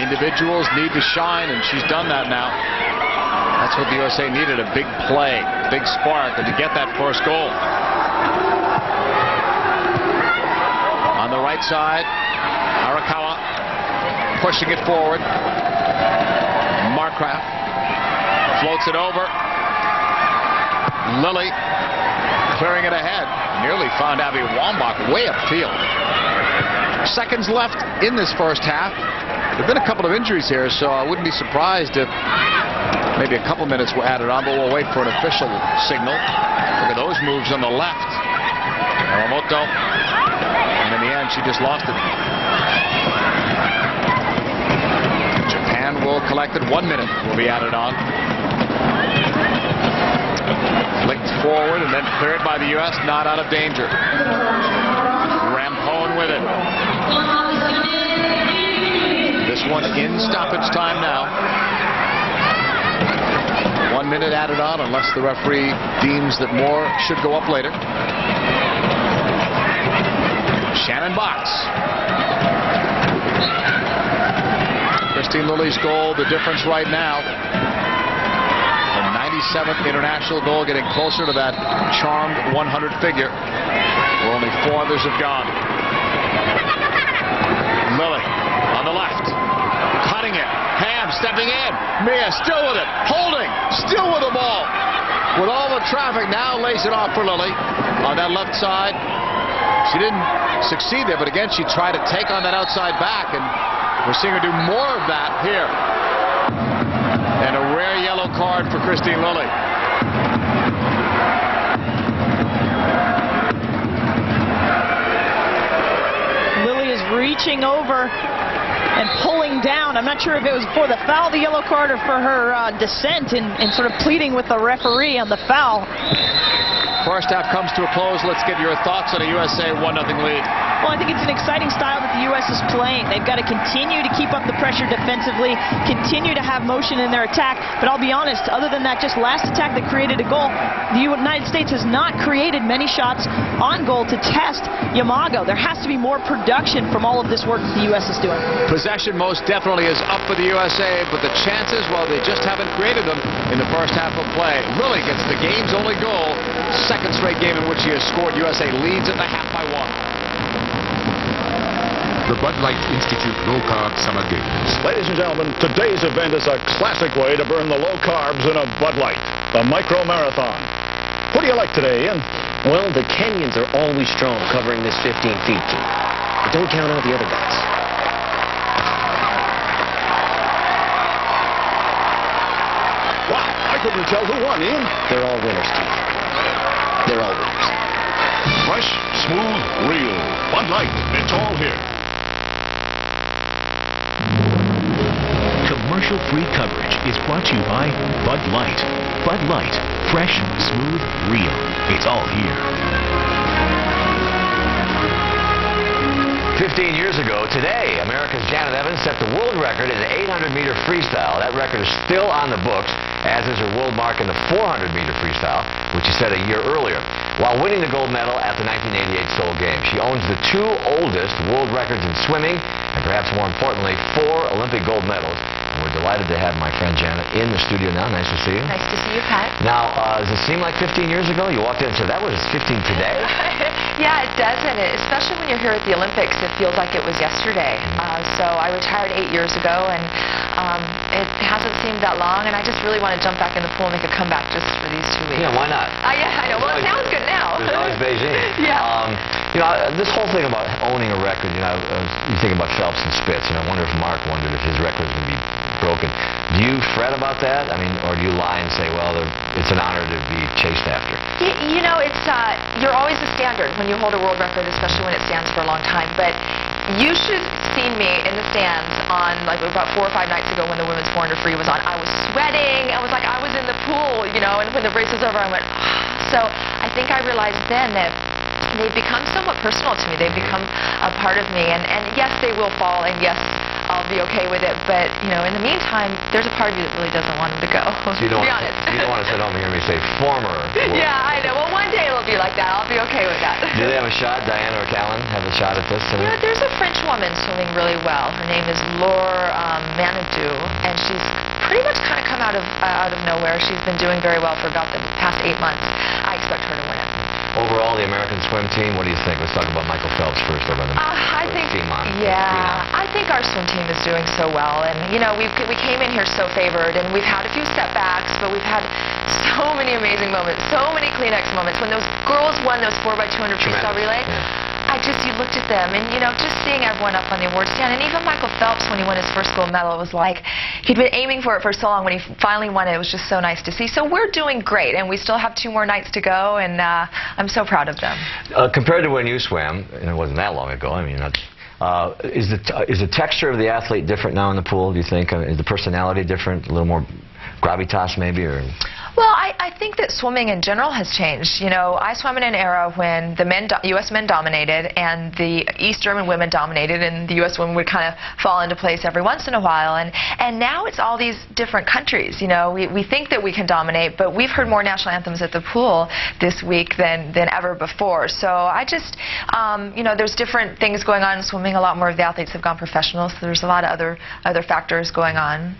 Individuals need to shine, and she's done that now. That's what the USA needed, a big play, big spark, and to get that first goal. On the right side, Arakawa pushing it forward. Markgraf floats it over. Lilly clearing it ahead. Nearly found Abby Wambach way upfield. Seconds left in this first half. There have been a couple of injuries here, so I wouldn't be surprised if maybe a couple minutes were added on, but we'll wait for an official signal. Look at those moves on the left. Miyamoto. And in the end, she just lost it. Japan will collect it. 1 minute will be added on. Flicked forward and then cleared by the U.S. Not out of danger. Rampone with it. This one in stoppage time now. 1 minute added on unless the referee deems that more should go up later. Boxx. Christine Lilly's goal, the difference right now. The 97th international goal, getting closer to that charmed 100 figure, where only 4 others have gone. Lilly on the left, cutting it. Hamm stepping in. Mia still with it, holding, still with the ball. With all the traffic, now lays it off for Lilly on that left side. She didn't succeed there, but again, she tried to take on that outside back, and we're seeing her do more of that here. And a rare yellow card for Christine Lilly. Lilly is reaching over and pulling down. I'm not sure if it was for the foul, the yellow card, or for her dissent and sort of pleading with the referee on the foul. First half comes to a close. Let's get your thoughts on a USA 1-0 lead. Well, I think it's an exciting style that the U.S. is playing. They've got to continue to keep up the pressure defensively, continue to have motion in their attack. But I'll be honest, other than that just last attack that created a goal, the United States has not created many shots on goal to test Yamago. There has to be more production from all of this work that the U.S. is doing. Possession most definitely is up for the USA, but the chances, well, they just haven't created them in the first half of play. Lilly gets the game's only goal. Second straight game in which he has scored. USA leads at the half by 1. The Bud Light Institute Low Carb Summer Games. Ladies and gentlemen, today's event is a classic way to burn the low carbs in a Bud Light, the Micro Marathon. What do you like today, Ian? Well, the Kenyans are always strong covering this 15 feet, Keith. But don't count out the other guys. Wow, I couldn't tell who won, Ian. They're all winners, Keith. They're all winners. Fresh, smooth, real. Bud Light, it's all here. Commercial-free coverage is brought to you by Bud Light. Bud Light, fresh, smooth, real. It's all here. 15 years ago today, America's Janet Evans set the world record in the 800-meter freestyle. That record is still on the books, as is her world mark in the 400-meter freestyle, which she set a year earlier, while winning the gold medal at the 1988 Seoul Games. She owns the 2 oldest world records in swimming, and perhaps more importantly, 4 Olympic gold medals. And we're delighted to have my friend Janet in the studio now. Nice to see you. Nice to see you, Pat. Now, does it seem like 15 years ago? You walked in and said, that was 15 today? Yeah, it does, and especially when you're here at the Olympics, it feels like it was yesterday. So I retired 8 years ago, and it hasn't seemed that long, and I just really want to jump back in the pool and make a comeback just for these 2 weeks. Yeah, why not? Yeah, I know. Well, it sounds good now. There's always Beijing. Yeah. You know, this whole thing about owning a record, you know, you think about Phelps and Spitz, and I wonder if Mark wondered if his record was going to be broken. Do you fret about that? I mean, or do you lie and say, well, it's an honor to be chased after? You know, it's you're always the standard when you hold a world record, especially when it stands for a long time. But You should have seen me in the stands on like about 4 or 5 nights ago when the women's 400 free was on. I was sweating. I was like I was in the pool, you know, and when the race was over I went, so I think I realized then that they've become somewhat personal to me. They've become a part of me, and yes, they will fall, and yes, I'll be okay with it, but, you know, in the meantime, there's a part of you that really doesn't want them to go, So you don't to be honest. You don't want to sit home and hear me say former. Yeah, I know. Well, one day it'll be like that. I'll be okay with that. Do they have a shot? Diana or Callan have a shot at this today? You know, there's a French woman swimming really well. Her name is Laure Manadou, and she's pretty much kind of come out of nowhere. She's been doing very well for about the past 8 months. I expect her to win it. Overall, the American swim team, what do you think? Let's talk about Michael Phelps first over the I think, I think our swim team is doing so well, and you know, we came in here so favored, and we've had a few setbacks, but we've had so many amazing moments, so many Kleenex moments. When those girls won those 4x200 freestyle relay, you looked at them, and you know, just seeing everyone up on the award stand, and even Michael Phelps when he won his first gold medal, it was like he'd been aiming for it for so long. When he finally won it, it was just so nice to see. So we're doing great, and we still have 2 more nights to go, and I'm so proud of them. Compared to when you swam, and it wasn't that long ago, I mean, is the texture of the athlete different now in the pool, do you think? Is the personality different, a little more gravitas maybe, or? Well, I think that swimming in general has changed. You know, I swam in an era when the U.S. men dominated and the East German women dominated, and the U.S. women would kind of fall into place every once in a while. And now it's all these different countries. You know, we think that we can dominate, but we've heard more national anthems at the pool this week than ever before. So I just, you know, there's different things going on in swimming. A lot more of the athletes have gone professional, so there's a lot of other factors going on.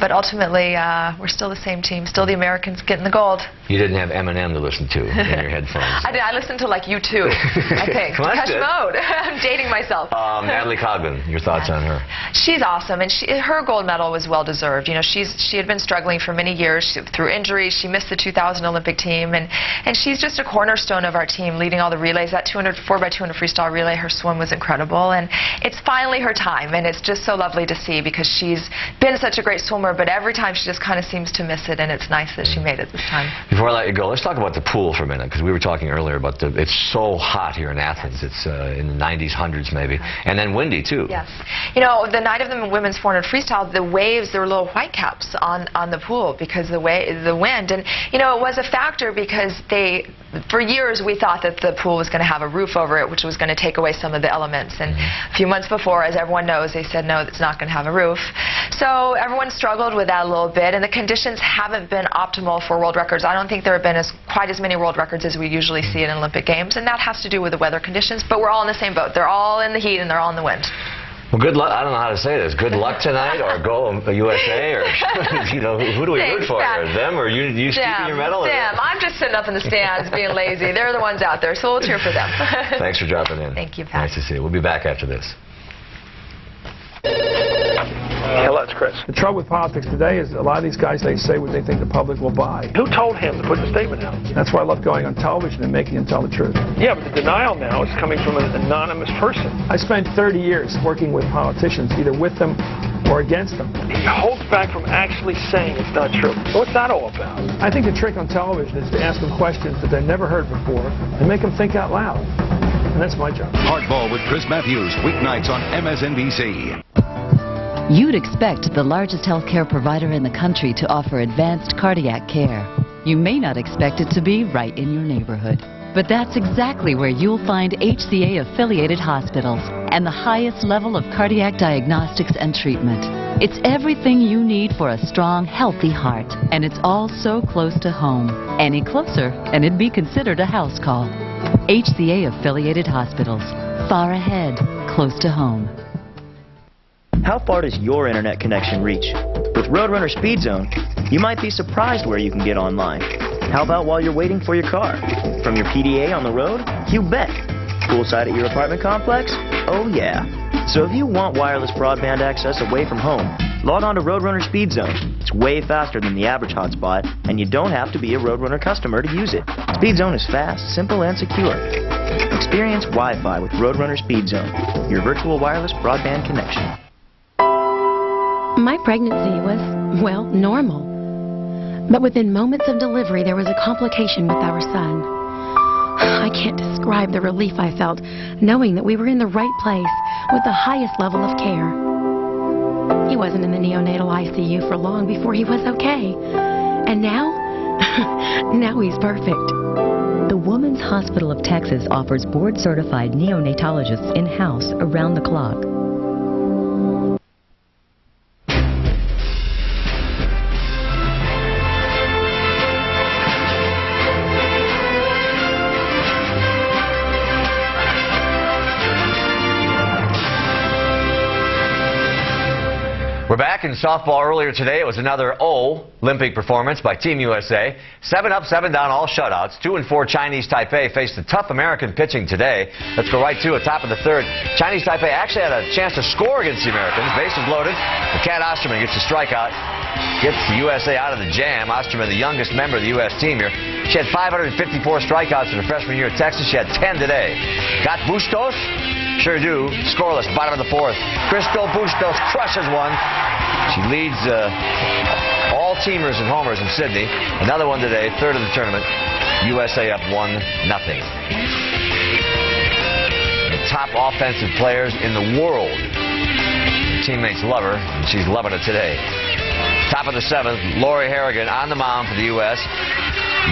But ultimately, we're still the same team, still the Americans getting the gold. You didn't have Eminem to listen to in your headphones. I did. I listened to like U2, I think. Depeche Mode. I'm dating myself. Natalie Cogden, your thoughts on her? She's awesome, and her gold medal was well deserved. You know, she had been struggling for many years through injuries. She missed the 2000 Olympic team, and she's just a cornerstone of our team, leading all the relays. That 4x200 freestyle relay, her swim was incredible, and it's finally her time, and it's just so lovely to see because she's been such a great swimmer, but every time she just kind of seems to miss it, and it's nice that she made it this time. Before I let you go, let's talk about the pool for a minute, because we were talking earlier about it's so hot here in Athens. It's in the 90s, 100s maybe, and then windy too. Yes. You know, the night of the women's 400 freestyle, the waves, there were little white caps on the pool because the wind, and you know, it was a factor because for years we thought that the pool was going to have a roof over it, which was going to take away some of the elements, and a few months before, as everyone knows, they said no, it's not going to have a roof. So everyone struggled with that a little bit, and the conditions haven't been optimal for world records. I don't think there have been quite as many world records as we usually see in Olympic Games, and that has to do with the weather conditions, but we're all in the same boat. They're all in the heat and they're all in the wind. Well, good luck. I don't know how to say this. Good luck tonight, or go USA, or you know, who do we root for? Them, or you keeping your medal? Them. I'm just sitting up in the stands being lazy. They're the ones out there, so we'll cheer for them. Thanks for dropping in. Thank you, Pat. Nice to see you. We'll be back after this. Hello, it's Chris. The trouble with politics today is a lot of these guys, they say what they think the public will buy. Who told him to put the statement out? That's why I love going on television and making them tell the truth. Yeah, but the denial now is coming from an anonymous person. I spent 30 years working with politicians, either with them or against them. He holds back from actually saying it's not true. What's that all about? I think the trick on television is to ask them questions that they've never heard before and make them think out loud. And that's my job. Hardball with Chris Matthews, weeknights on MSNBC. You'd expect the largest healthcare provider in the country to offer advanced cardiac care. You may not expect it to be right in your neighborhood. But that's exactly where you'll find HCA-affiliated hospitals and the highest level of cardiac diagnostics and treatment. It's everything you need for a strong, healthy heart. And it's all so close to home. Any closer, and it'd be considered a house call. HCA-affiliated hospitals. Far ahead, close to home. How far does your internet connection reach? With Roadrunner Speed Zone, you might be surprised where you can get online. How about while you're waiting for your car? From your PDA on the road? You bet. Poolside at your apartment complex? Oh yeah. So if you want wireless broadband access away from home, log on to Roadrunner Speed Zone. It's way faster than the average hotspot, and you don't have to be a Roadrunner customer to use it. Speed Zone is fast, simple, and secure. Experience Wi-Fi with Roadrunner Speed Zone, your virtual wireless broadband connection. My pregnancy was, well, normal. But within moments of delivery, there was a complication with our son. I can't describe the relief I felt, knowing that we were in the right place with the highest level of care. He wasn't in the neonatal ICU for long before he was okay. And now? Now he's perfect. The Women's Hospital of Texas offers board-certified neonatologists in-house around the clock. We're back in softball earlier today. It was another Olympic performance by Team USA. 7 up, 7 down, all shutouts. 2 and 4 Chinese Taipei faced the tough American pitching today. Let's go right to it. Top of the third. Chinese Taipei actually had a chance to score against the Americans. Bases loaded. The Cat Osterman gets a strikeout. Gets the USA out of the jam. Osterman, the youngest member of the U.S. team here. She had 554 strikeouts in her freshman year at Texas. She had 10 today. Got Bustos? Sure do. Scoreless, bottom of the fourth. Crystal Bustos crushes one. She leads all teamers and homers in Sydney. Another one today, third of the tournament. USA up 1-0. The top offensive players in the world. Her teammates love her, and she's loving it today. Top of the seventh, Lori Harrigan on the mound for the U.S.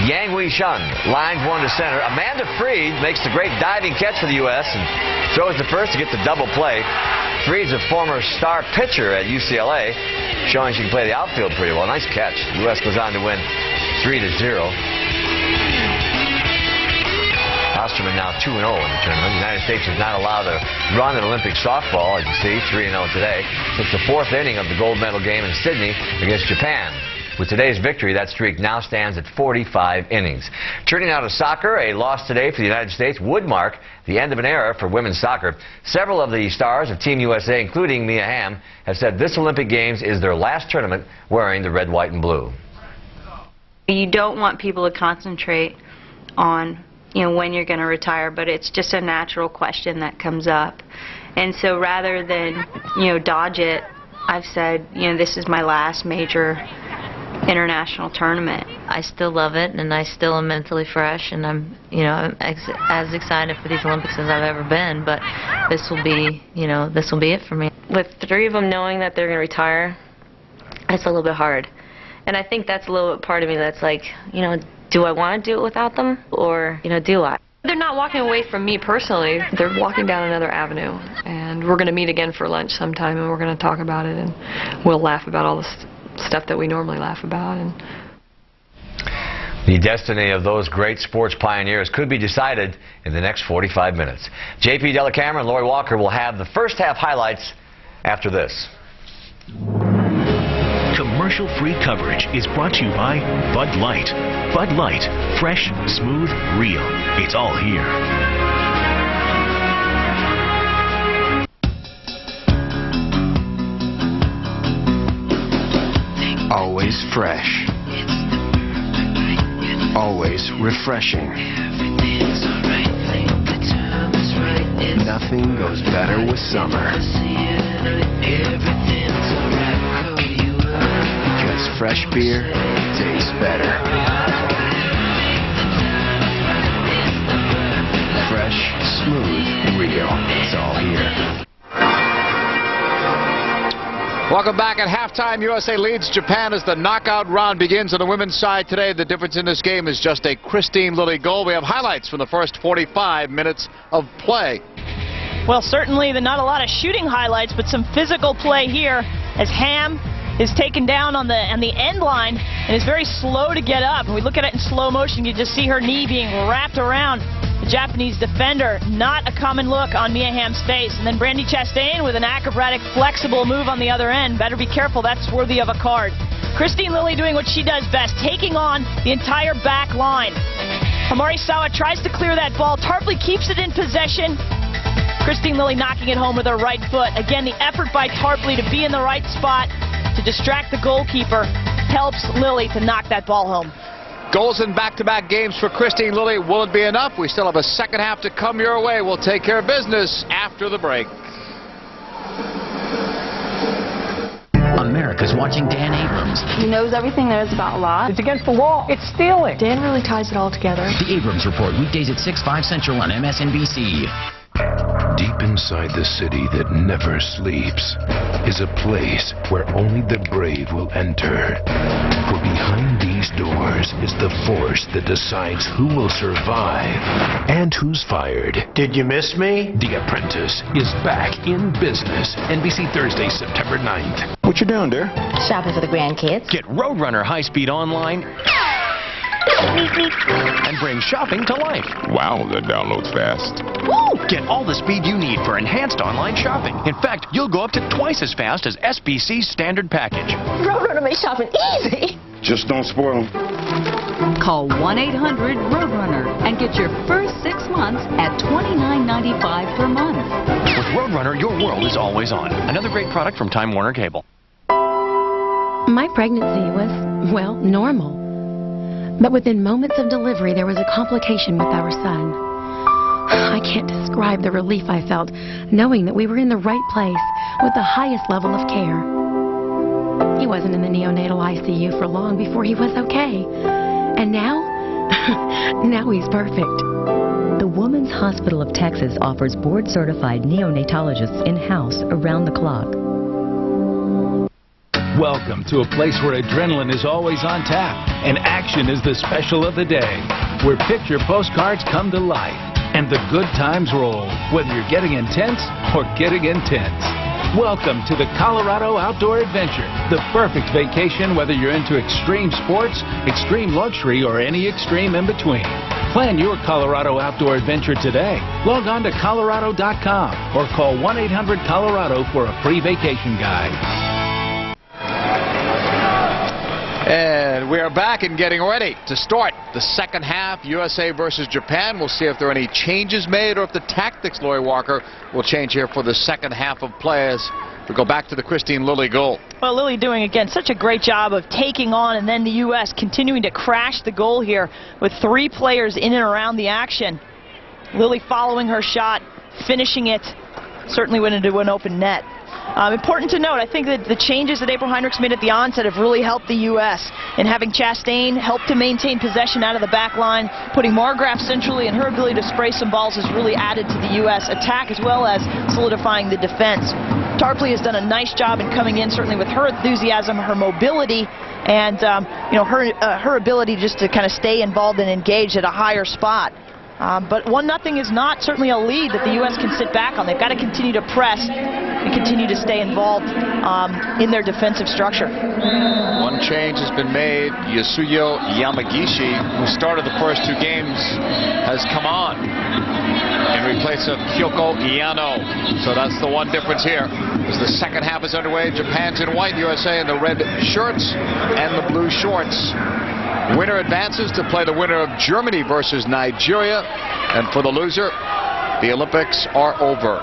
Yang Wei-shun lines one to center. Amanda Freed makes the great diving catch for the U.S. and throws to first to get the double play. Freed's a former star pitcher at UCLA, showing she can play the outfield pretty well. Nice catch. The U.S. goes on to win 3-0. Osterman now 2-0 in the tournament. The United States is not allowed to run in Olympic softball, as you see, 3-0 today. It's the fourth inning of the gold medal game in Sydney against Japan. With today's victory, that streak now stands at 45 innings. Turning now to soccer, a loss today for the United States would mark the end of an era for women's soccer. Several of the stars of Team USA, including Mia Hamm, have said this Olympic Games is their last tournament wearing the red, white, and blue. You don't want people to concentrate on when you're going to retire, but it's just a natural question that comes up. And so rather than, dodge it, I've said, this is my last major international tournament. I still love it, and I still am mentally fresh, and I'm, as excited for these Olympics as I've ever been, but this will be, this will be it for me. With 3 of them knowing that they're going to retire, it's a little bit hard. And I think that's a little bit part of me that's like, do I want to do it without them, or, do I? They're not walking away from me personally. They're walking down another avenue, and we're going to meet again for lunch sometime, and we're going to talk about it, and we'll laugh about all this stuff that we normally laugh about. And the destiny of those great sports pioneers could be decided in the next 45 minutes. J.P. Delacamera and Lori Walker will have the first half highlights after this. Commercial-free coverage is brought to you by Bud Light. Bud Light, fresh, smooth, real. It's all here. Always fresh. Always refreshing. Nothing goes better with summer. Because fresh beer tastes better. Fresh, smooth, real. It's all here. Welcome back. At halftime, USA leads Japan as the knockout round begins on the women's side today. The difference in this game is just a Christine Lilly goal. We have highlights from the first 45 minutes of play. Well, certainly not a lot of shooting highlights, but some physical play here as Hamm is taken down on the end line and is very slow to get up. When we look at it in slow motion, you just see her knee being wrapped around the Japanese defender. Not a common look on Mia Hamm's face. And then Brandi Chastain with an acrobatic, flexible move on the other end. Better be careful, that's worthy of a card. Christine Lilly doing what she does best, taking on the entire back line. Amari Sawa tries to clear that ball. Tarpley keeps it in possession. Christine Lilly knocking it home with her right foot. Again, the effort by Tarpley to be in the right spot to distract the goalkeeper helps Lilly to knock that ball home. Goals in back-to-back games for Christine Lilly. Will it be enough? We still have a second half to come your way. We'll take care of business after the break. A America's watching Dan Abrams. He knows everything there is about law. It's against the law. It's stealing. Dan really ties it all together. The Abrams Report, weekdays at 6, 5 Central on MSNBC. Deep inside the city that never sleeps is a place where only the brave will enter. For behind these doors is the force that decides who will survive and who's fired. Did you miss me? The Apprentice is back in business. NBC Thursday, September 9th. What you doing, dear? Shopping for the grandkids. Get Roadrunner high-speed online and bring shopping to life. Wow, that downloads fast. Woo! Get all the speed you need for enhanced online shopping. In fact, you'll go up to twice as fast as SBC's standard package. Roadrunner makes shopping easy. Just don't spoil them. Call 1-800-ROADRUNNER and get your first 6 months at $29.95 per month. With Roadrunner, your world is always on. Another great product from Time Warner Cable. My pregnancy was, well, normal. But within moments of delivery, there was a complication with our son. I can't describe the relief I felt, knowing that we were in the right place with the highest level of care. He wasn't in the neonatal ICU for long before he was okay. And now, now he's perfect. The Women's Hospital of Texas offers board-certified neonatologists in-house around the clock. Welcome to a place where adrenaline is always on tap and action is the special of the day, where picture postcards come to life and the good times roll, whether you're getting intense or getting intense. Welcome to the Colorado Outdoor Adventure, the perfect vacation whether you're into extreme sports, extreme luxury, or any extreme in between. Plan your Colorado Outdoor Adventure today. Log on to Colorado.com or call 1-800-COLORADO for a free vacation guide. And we are back and getting ready to start the second half, USA versus Japan. We'll see if there are any changes made or if the tactics, Lori Walker, will change here for the second half of play as we go back to the Christine Lilly goal. Well, Lilly doing, again, such a great job of taking on, and then the U.S. continuing to crash the goal here with 3 players in and around the action. Lilly following her shot, finishing it, certainly went into an open net. Important to note, I think that the changes that April Heinrichs made at the onset have really helped the U.S. in having Chastain help to maintain possession out of the back line, putting Markgraf centrally, and her ability to spray some balls has really added to the U.S. attack as well as solidifying the defense. Tarpley has done a nice job in coming in, certainly with her enthusiasm, her mobility, and her ability just to kind of stay involved and engaged at a higher spot. But 1-0 is not certainly a lead that the U.S. can sit back on. They've got to continue to press and continue to stay involved in their defensive structure. One change has been made. Yasuyo Yamagishi, who started the first 2 games, has come on in replace of Kyoko Iano. So that's the one difference here. As the second half is underway, Japan's in white, USA in the red shirts and the blue shorts. Winner advances to play the winner of Germany versus Nigeria. And for the loser, the Olympics are over.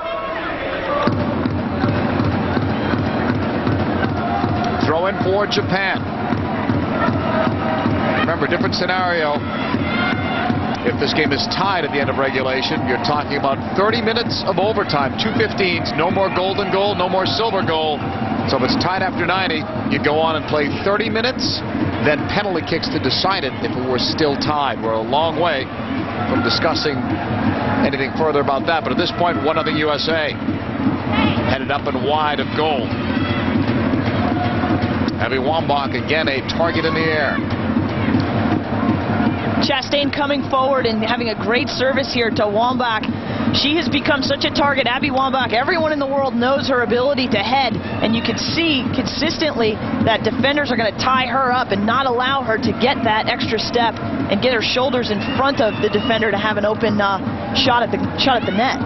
Throw in for Japan. Remember, different scenario. If this game is tied at the end of regulation, you're talking about 30 minutes of overtime, 2 15s, no more golden goal, no more silver goal. So if it's tied after 90, you go on and play 30 minutes, then penalty kicks to decide it if it were still tied. We're a long way from discussing anything further about that. But at this point, 1-0 USA. Headed up and wide of goal. Abby Wambach, again, a target in the air. Chastain coming forward and having a great service here to Wambach. She has become such a target. Abby Wambach, everyone in the world knows her ability to head, and you can see consistently that defenders are going to tie her up and not allow her to get that extra step and get her shoulders in front of the defender to have an open shot at the net.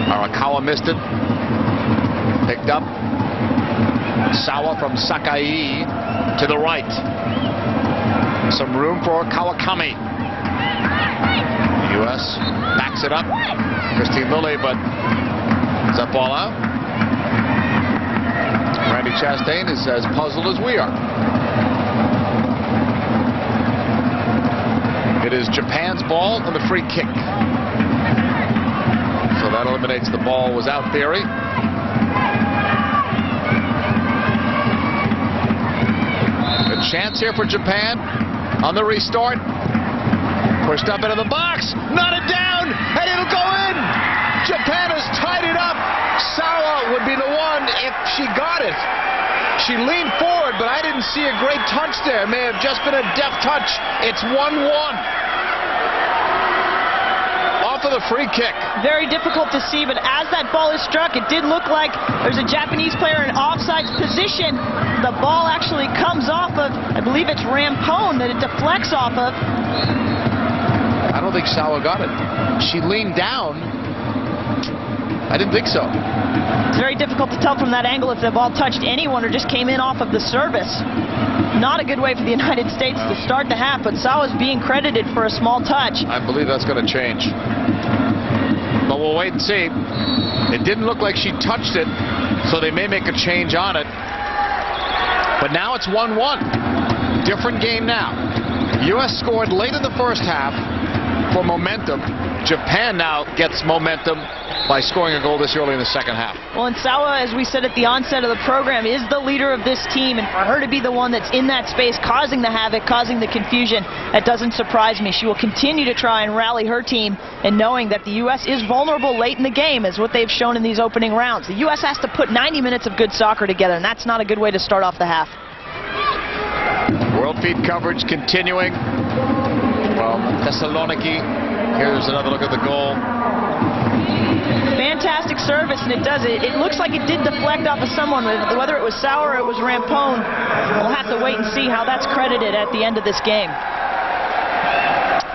Arakawa missed it. Picked up. Sawa from Sakai to the right. Some room for Kawakami. The U.S. backs it up. Christine Lilly, but does that ball out? Randy Chastain is as puzzled as we are. It is Japan's ball and the free kick. So that eliminates the ball was out theory. chance here for Japan on the restart. Pushed up into the box, knotted down, and it'll go in. Japan has tied it up. Sawa would be the one if she got it. She leaned forward, but I didn't see a great touch there. It may have just been a deft touch. It's 1-1. Off of the free kick. Very difficult to see, but as that ball is struck, it did look like there's a Japanese player in offside position. The ball actually comes off of, I believe it's Rampone that it deflects off of. I don't think Sawa got it. She leaned down. I didn't think so. It's very difficult to tell from that angle if the ball touched anyone or just came in off of the service. Not a good way for the United States to start the half, but Sawa's being credited for a small touch. I believe that's going to change. But we'll wait and see. It didn't look like she touched it, so they may make a change on it. But now it's 1-1. Different game now. U.S. scored late in the first half for momentum. Japan now gets momentum by scoring a goal this early in the second half. Well, and Sawa, as we said at the onset of the program, is the leader of this team, and for her to be the one that's in that space causing the havoc, causing the confusion, that doesn't surprise me. She will continue to try and rally her team, and knowing that the U.S. is vulnerable late in the game is what they've shown in these opening rounds. The U.S. has to put 90 minutes of good soccer together, and that's not a good way to start off the half. World Feed coverage continuing from Thessaloniki. Here's another look at the goal. Fantastic service, and it does it. It looks like it did deflect off of someone. Whether it was Sawa or it was Rampone, we'll have to wait and see how that's credited at the end of this game.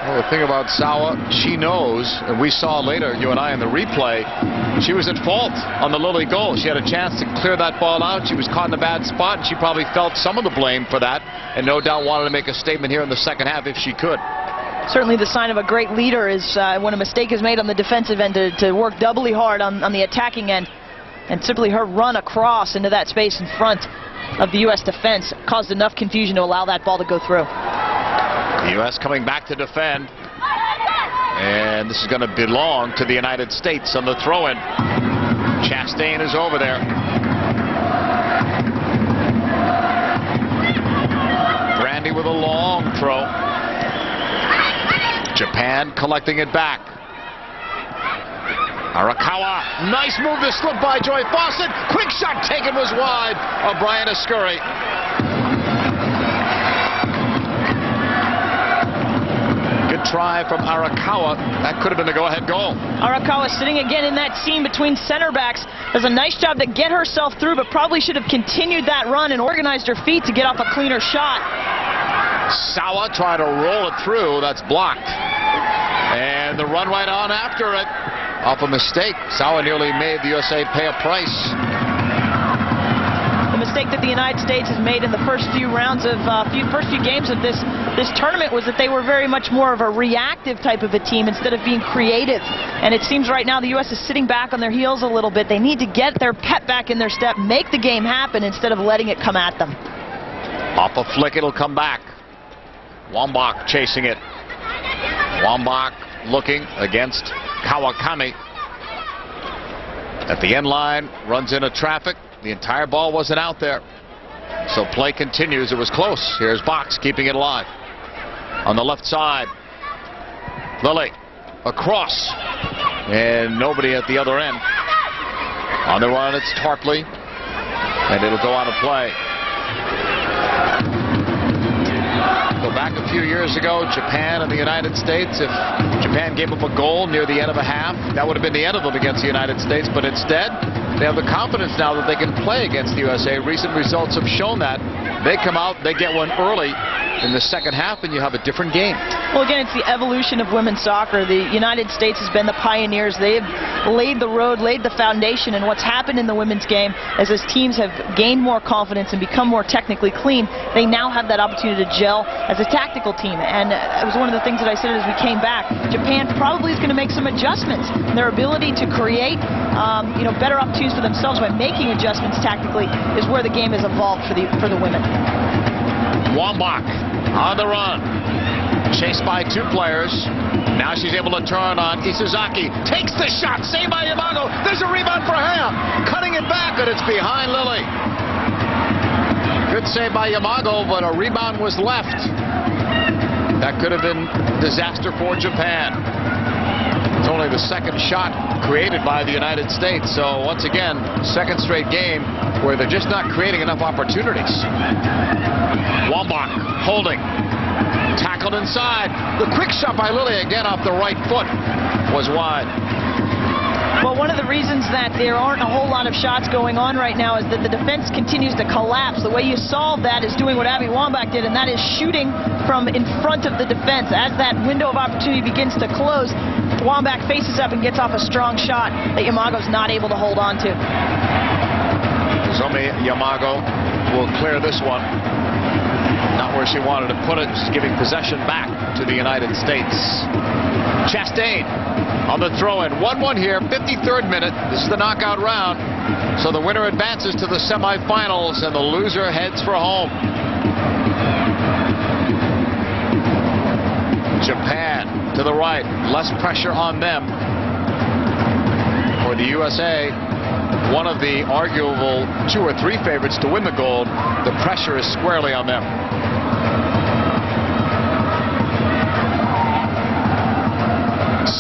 Well, the thing about Sawa, she knows, and we saw later, you and I, in the replay, she was at fault on the Lilly goal. She had a chance to clear that ball out. She was caught in a bad spot, and she probably felt some of the blame for that, and no doubt wanted to make a statement here in the second half if she could. Certainly the sign of a great leader is when a mistake is made on the defensive end to work doubly hard on the attacking end. And simply her run across into that space in front of the U.S. defense caused enough confusion to allow that ball to go through. The U.S. coming back to defend. And this is going to belong to the United States on the throw-in. Chastain is over there. Brandy with a long throw. Japan collecting it back. Arakawa, nice move to slip by Joy Fawcett. Quick shot taken was wide of Brian Scurry. Good try from Arakawa. That could have been the go-ahead goal. Arakawa sitting again in that seam between center backs. Does a nice job to get herself through, but probably should have continued that run and organized her feet to get off a cleaner shot. Sawa trying to roll it through. That's blocked. And the run right on after it. Off a mistake. Sawa nearly made the USA pay a price. The mistake that the United States has made in the first few rounds of first few games of this tournament was that they were very much more of a reactive type of a team instead of being creative. And it seems right now the U.S. is sitting back on their heels a little bit. They need to get their pep back in their step, make the game happen instead of letting it come at them. Off a flick, it'll come back. Wambach chasing it. Wambach looking against Kawakami. At the end line, runs into traffic. The entire ball wasn't out there. So play continues. It was close. Here's Boxx keeping it alive. On the left side, Lilly across. And nobody at the other end. On the run, it's Tarpley. And it'll go on to play. Go back a few years ago, Japan and the United States. If Japan gave up a goal near the end of a half, that would have been the end of them against the United States. But instead, they have the confidence now that they can play against the USA. Recent results have shown that. They come out, they get one early in the second half, and you have a different game. Well, again, it's the evolution of women's soccer. The United States has been the pioneers. They have laid the road, laid the foundation, and what's happened in the women's game is as teams have gained more confidence and become more technically clean, they now have that opportunity to gel as a tactical team. And it was one of the things that I said as we came back. Japan probably is going to make some adjustments. Their ability to create better opportunities for themselves by making adjustments tactically is where the game has evolved for the women. Wambach on the run. Chased by two players. Now she's able to turn on Isozaki. Takes the shot. Saved by Yamago. There's a rebound for Hamm. Cutting it back, and it's behind Lilly. Good save by Yamago, but a rebound was left. That could have been disaster for Japan. It's only the second shot created by the United States. So once again, second straight game where they're just not creating enough opportunities. Wambach holding. Tackled inside. The quick shot by Lilly again off the right foot was wide. Well, one of the reasons that there aren't a whole lot of shots going on right now is that the defense continues to collapse. The way you solve that is doing what Wambach did, and that is shooting from in front of the defense. As that window of opportunity begins to close, Wambach faces up and gets off a strong shot that Yamago's not able to hold on to. Yamago will clear this one. Not where she wanted to put it, just giving possession back to the United States. Chastain on the throw-in. 1-1 here, 53rd minute. This is the knockout round. So the winner advances to the semifinals, and the loser heads for home. Japan to the right. Less pressure on them. For the USA, one of the arguable 2 or 3 favorites to win the gold, the pressure is squarely on them.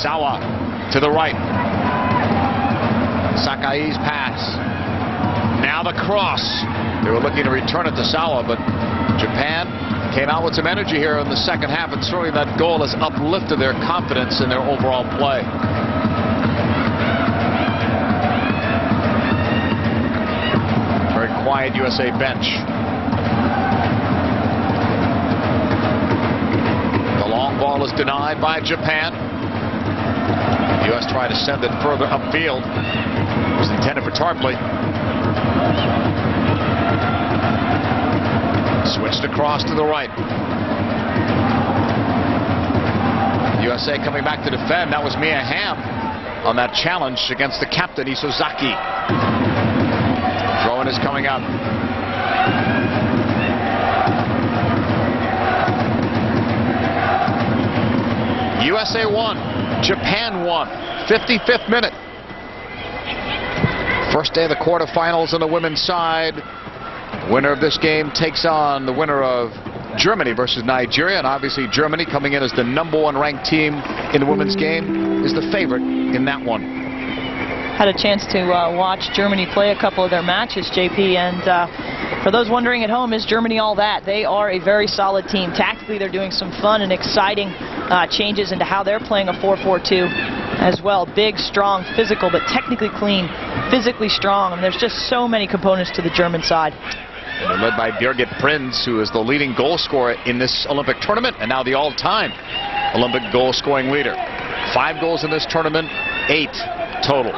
Sawa to the right. Sakai's pass. Now the cross. They were looking to return it to Sawa, but Japan came out with some energy here in the second half, and certainly that goal has uplifted their confidence in their overall play. Very quiet USA bench. The long ball is denied by Japan. The U.S. tried to send it further upfield. It was intended for Tarpley. Switched across to the right. USA coming back to defend. That was Hamm on that challenge against the captain, Isozaki. Throw-in is coming up. USA won. Japan won. 55th minute. First day of the quarterfinals on the women's side. The winner of this game takes on the winner of Germany versus Nigeria, and obviously Germany, coming in as the #1 ranked team in the women's game, is the favorite in that one. Had a chance to watch Germany play a couple of their matches, JP, and for those wondering at home, is Germany all that? They are a very solid team. Tactically, they're doing some fun and exciting changes into how they're playing a 4-4-2 as well. Big, strong, physical, but technically clean, physically strong, and there's just so many components to the German side. And they're led by Birgit Prinz, who is the leading goal scorer in this Olympic tournament, and now the all-time Olympic goal-scoring leader. 5 goals in this tournament, 8 total.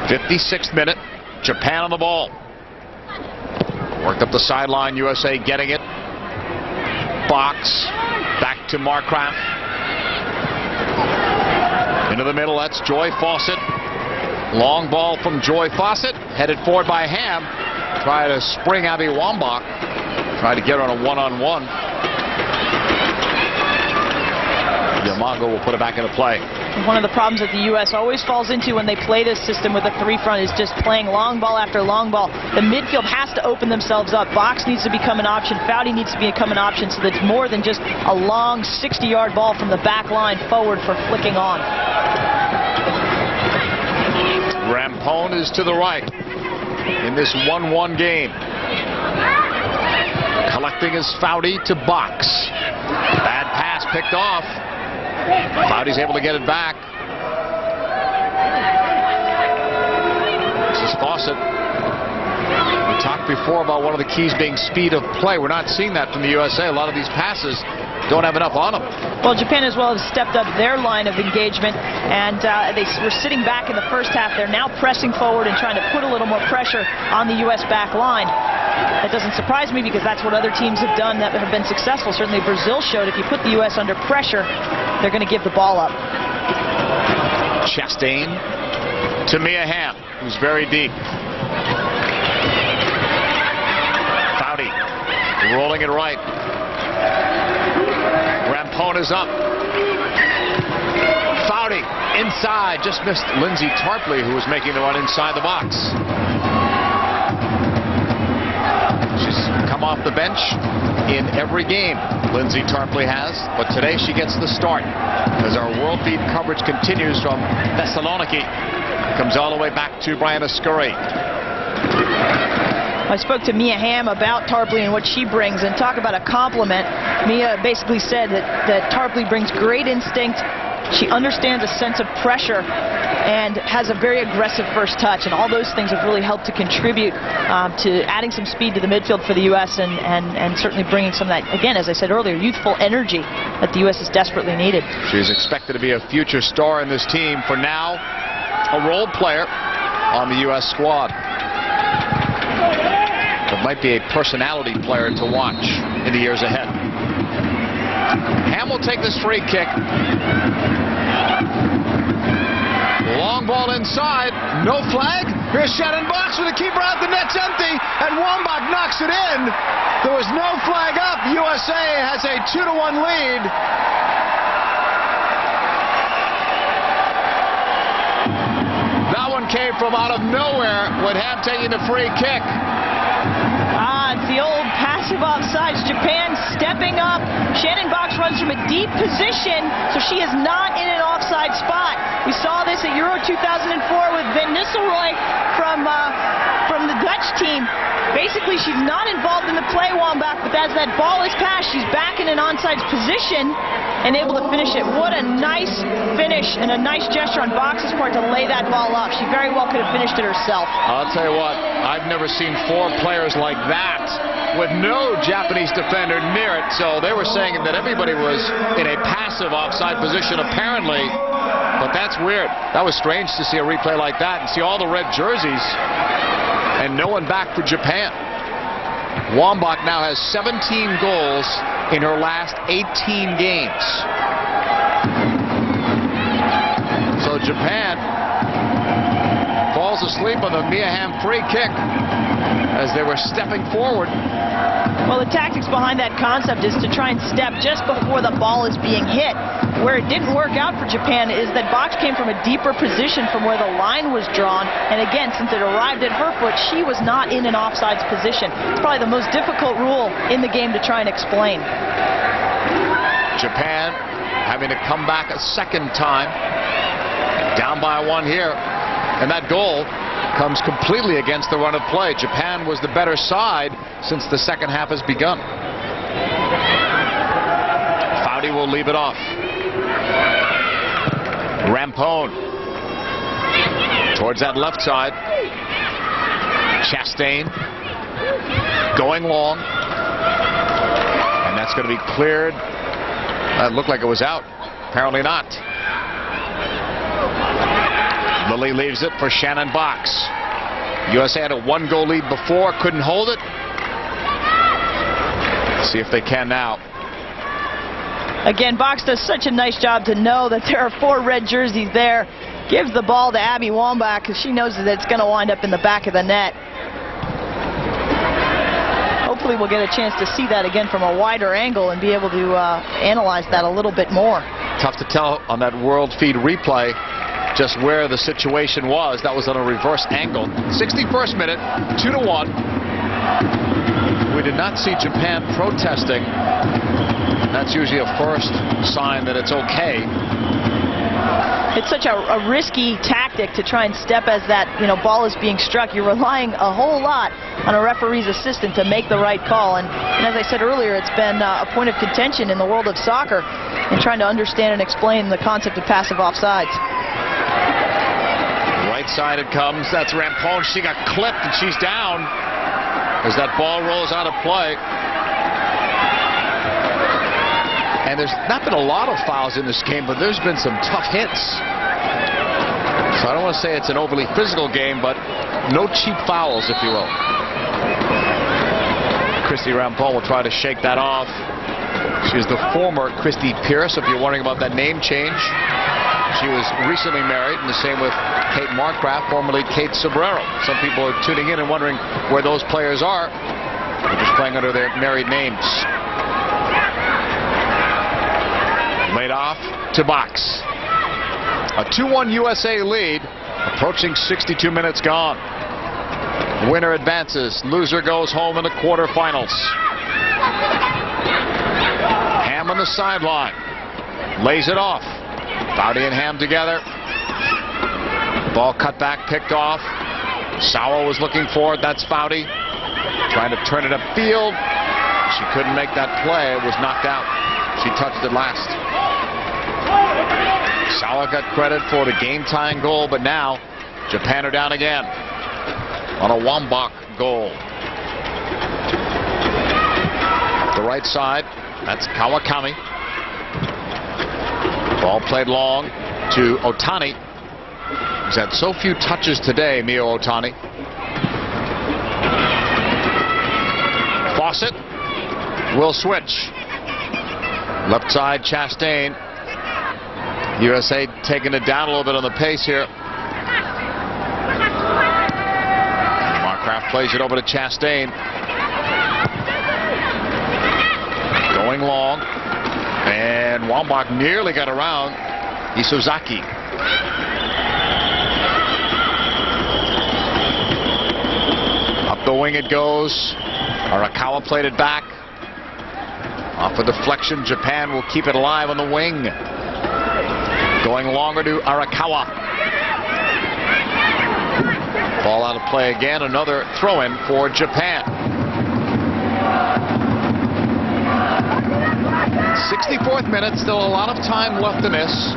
56th minute, Japan on the ball. Worked up the sideline, USA getting it. Boxx, back to Markgraf. Into the middle, that's Joy Fawcett. Long ball from Joy Fawcett, headed forward by Hamm. Try to spring Wambach. Try to get her on a one-on-one. Yamago will put it back into play. One of the problems that the U.S. always falls into when they play this system with a 3-front is just playing long ball after long ball. The midfield has to open themselves up. Boxx needs to become an option. Foudy needs to become an option, so that it's more than just a long 60-yard ball from the back line forward for flicking on. Rampone is to the right in this 1-1 game. Collecting is Foudy to Boxx. Bad pass picked off. Foudy's able to get it back. This is Fawcett. We talked before about one of the keys being speed of play. We're not seeing that from the USA. A lot of these passes don't have enough on them. Well, Japan as well has stepped up their line of engagement, and they were sitting back in the first half. They're now pressing forward and trying to put a little more pressure on the U.S. back line. That doesn't surprise me, because that's what other teams have done that have been successful. Certainly Brazil showed if you put the U.S. under pressure, they're going to give the ball up. Chastain to Hamm, who's very deep. Foudy rolling it right. Rampone is up. Foudy inside, just missed Lindsay Tarpley, who was making the run inside the box. off the bench in every game. Lindsay Tarpley has, but today she gets the start as our world feed coverage continues from Thessaloniki. Comes all the way back to Brianna Scurry. I spoke to Mia Hamm about Tarpley and what she brings, and talk about a compliment. Mia basically said that Tarpley brings great instinct. She understands a sense of pressure and has a very aggressive first touch, and all those things have really helped to contribute to adding some speed to the midfield for the U.S. and certainly bringing some of that, again, as I said earlier, youthful energy that the U.S. is desperately needed. She's expected to be a future star in this team. For now, a role player on the U.S. squad. It might be a personality player to watch in the years ahead. Hamm will take this free kick. Long ball inside, no flag. Here's Shannon Boxx with the keeper out, the net's empty, and Wambach knocks it in. There was no flag up. USA has a 2-1 lead. That one came from out of nowhere with Hamm taking the free kick. It's the old passive offsides. Japan stepping up. Shannon Boxx runs from a deep position, so she is not in an offside spot. We saw this at Euro 2004 with Van Nistelrooy from the Dutch team. Basically, she's not involved in the play, Wambach, but as that ball is passed, she's back in an onside position and able to finish it. What a nice finish and a nice gesture on Boxx's part to lay that ball up. She very well could have finished it herself. I'll tell you what, I've never seen 4 players like that with no Japanese defender near it. So they were saying that everybody was in a passive offside position apparently, but that's weird. That was strange to see a replay like that and see all the red jerseys and no one back for Japan. Wambach now has 17 goals in her last 18 games. So Japan falls asleep on the Mia Hamm free kick as they were stepping forward. Well, the tactics behind that concept is to try and step just before the ball is being hit. Where it didn't work out for Japan is that Boxx came from a deeper position from where the line was drawn, and again, since it arrived at her foot, she was not in an offsides position. It's probably the most difficult rule in the game to try and explain. Japan having to come back a second time, down by 1 here, and that goal comes completely against the run of play. Japan was the better side since the second half has begun. Foudy will leave it off. Rampone towards that left side. Chastain going long, and that's going to be cleared. That looked like it was out. Apparently not. Lilly leaves it for Shannon Boxx. USA had a 1-goal lead before, couldn't hold it. See if they can now. Again, Boxx does such a nice job to know that there are 4 red jerseys there. Gives the ball to Abby Wambach because she knows that it's going to wind up in the back of the net. Hopefully we'll get a chance to see that again from a wider angle and be able to analyze that a little bit more. Tough to tell on that world feed replay just where the situation was. That was on a reverse angle. 61st minute, 2-1. We did not see Japan protesting. That's usually a first sign that it's okay. It's such a risky tactic to try and step as that ball is being struck. You're relying a whole lot on a referee's assistant to make the right call. And as I said earlier, it's been a point of contention in the world of soccer in trying to understand and explain the concept of passive offsides. Right side it comes. That's Rampone. She got clipped and she's down as that ball rolls out of play. And there's not been a lot of fouls in this game, but there's been some tough hits. So I don't want to say it's an overly physical game, but no cheap fouls, if you will. Christy Rampone will try to shake that off. She's the former Christy Pierce, if you're wondering about that name change. She was recently married, and the same with Kate Markgraf, formerly Kate Sobrero. Some people are tuning in and wondering where those players are. They're just playing under their married names. Laid off to Boxx. A 2-1 USA lead, approaching 62 minutes gone. Winner advances. Loser goes home in the quarterfinals. Hamm on the sideline. Lays it off. Foudy and Hamm together. Ball cut back, picked off. Sauer was looking for it. That's Foudy. Trying to turn it upfield. She couldn't make that play. It was knocked out. She touched it last. Sauer got credit for the game-tying goal, but now Japan are down again on a Wambach goal. The right side, that's Kawakami. Ball played long to Otani. He's had so few touches today, Mio Otani. Fawcett will switch. Left side, Chastain. USA taking it down a little bit on the pace here. Markgraf plays it over to Chastain. Going long. And Wambach nearly got around Isozaki. Up the wing it goes. Arakawa played it back. Off a deflection, Japan will keep it alive on the wing. Going longer to Arakawa. Ball out of play again. Another throw-in for Japan. 64th minute. Still a lot of time left in this.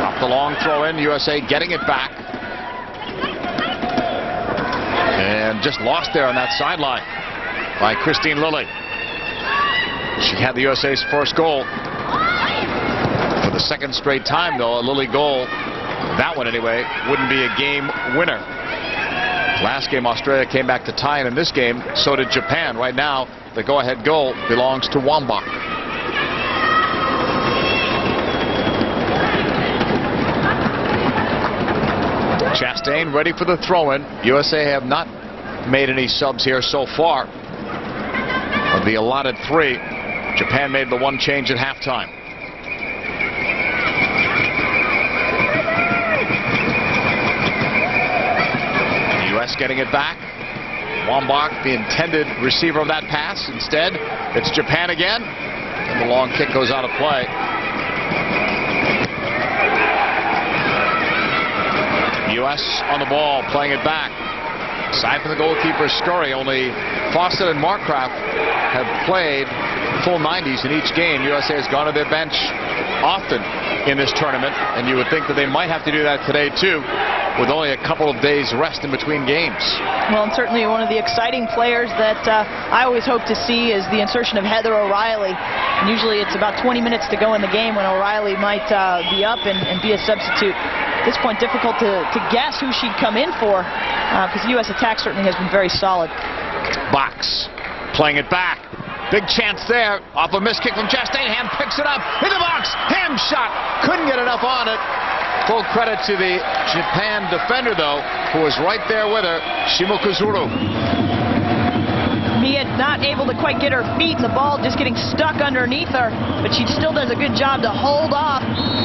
Up the long throw-in. USA getting it back. And just lost there on that sideline by Christine Lilly. She had the USA's first goal. For the second straight time, though, a Lilly goal, that one anyway, wouldn't be a game winner. Last game, Australia came back to tie, and in this game, so did Japan. Right now, the go-ahead goal belongs to Wambach. Chastain ready for the throw-in. USA have not made any subs here so far. Of the allotted 3, Japan made the one change at halftime. The U.S. getting it back. Wambach, the intended receiver of that pass. Instead, it's Japan again. And the long kick goes out of play. U.S. on the ball, playing it back. Aside from the goalkeeper, Scurry, only Fawcett and Markgraf have played full 90s in each game. USA has gone to their bench often in this tournament, and you would think that they might have to do that today, too, with only a couple of days rest in between games. Well, and certainly one of the exciting players that I always hope to see is the insertion of Heather O'Reilly. And usually it's about 20 minutes to go in the game when O'Reilly might be up and be a substitute. At this point, difficult to guess who she'd come in for, because the U.S. attack certainly has been very solid. Boxx playing it back. Big chance there. Off a missed kick from Chastain. Hamm picks it up in the box. Hamm shot. Couldn't get enough on it. Full credit to the Japan defender, though, who was right there with her, Shimokozuru. Mia not able to quite get her feet, and the ball just getting stuck underneath her, but she still does a good job to hold off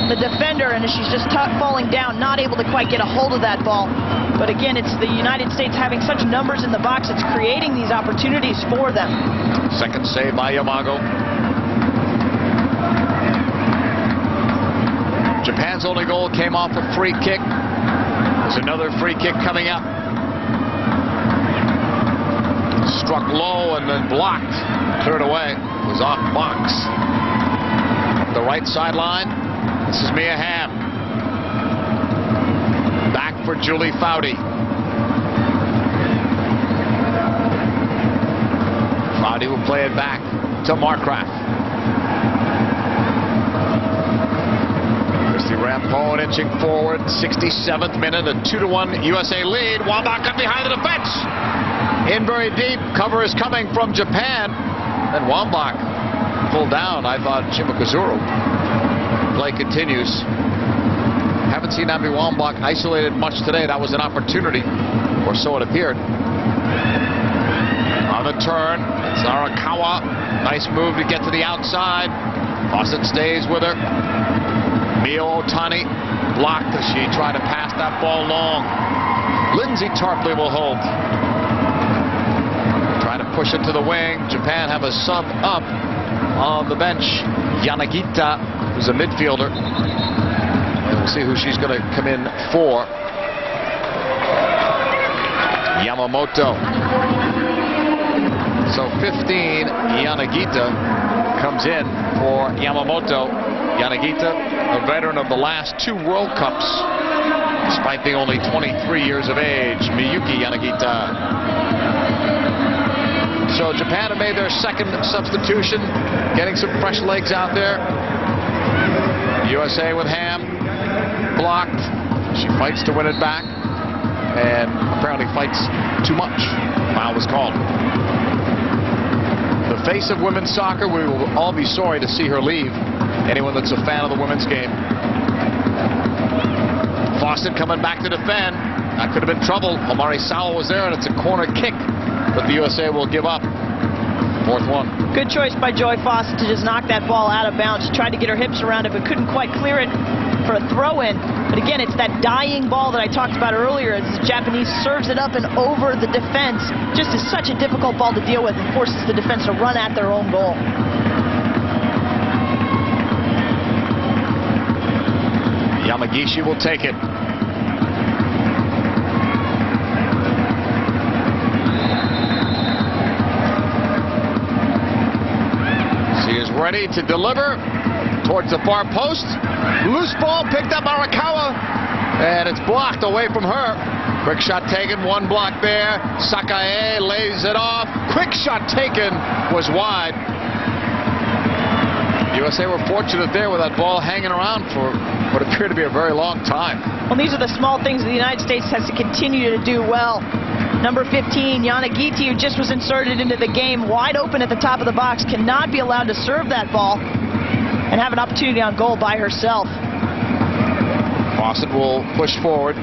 the defender, and she's just falling down, not able to quite get a hold of that ball. But again, it's the United States having such numbers in the box, it's creating these opportunities for them. Second save by Yamago. Japan's only goal came off a free kick. There's another free kick coming up. Struck low and then blocked. Cleared away. It was off Boxx. The right sideline. This is Mia Hamm. Back for Julie Foudy. Foudy will play it back to Markgraf. Rampone inching forward, 67th minute, a 2-1 USA lead. Wambach got behind the defense. In very deep, cover is coming from Japan. And Wambach pulled down. I thought Shimokozuru. Play continues. Haven't seen Abby Wambach isolated much today. That was an opportunity, or so it appeared. On the turn, it's Arakawa. Nice move to get to the outside. Fawcett stays with her. Mio Otani blocked as she tried to pass that ball long. Lindsay Tarpley will hold. Trying to push it to the wing. Japan have a sub up on the bench. Yangita, who's a midfielder. And we'll see who she's going to come in for. Yamamoto. So 15, Yangita comes in for Yamamoto. Yangita, a veteran of the last 2 World Cups, despite being only 23 years of age. Miyuki Yangita. So Japan have made their second substitution, getting some fresh legs out there. USA with Hamm, blocked. She fights to win it back, and apparently fights too much. Foul was called. The face of women's soccer, we will all be sorry to see her leave. Anyone that's a fan of the women's game. Fawcett coming back to defend. That could have been trouble. Omari Sawa was there, and it's a corner kick, but the USA will give up. 4th one. Good choice by Joy Fawcett to just knock that ball out of bounds. She tried to get her hips around it, but couldn't quite clear it for a throw-in. But again, it's that dying ball that I talked about earlier as the Japanese serves it up and over the defense. Just is such a difficult ball to deal with and forces the defense to run at their own goal. Yamagishi will take it. She is ready to deliver towards the far post. Loose ball picked up Arakawa, and it's blocked away from her. Quick shot taken, 1 block there. Sakai lays it off. Quick shot taken, was wide. USA were fortunate there with that ball hanging around for what appeared to be a very long time. Well, these are the small things the United States has to continue to do well. Number 15, Yangita, who just was inserted into the game, wide open at the top of the box, cannot be allowed to serve that ball and have an opportunity on goal by herself. Fawcett will push forward.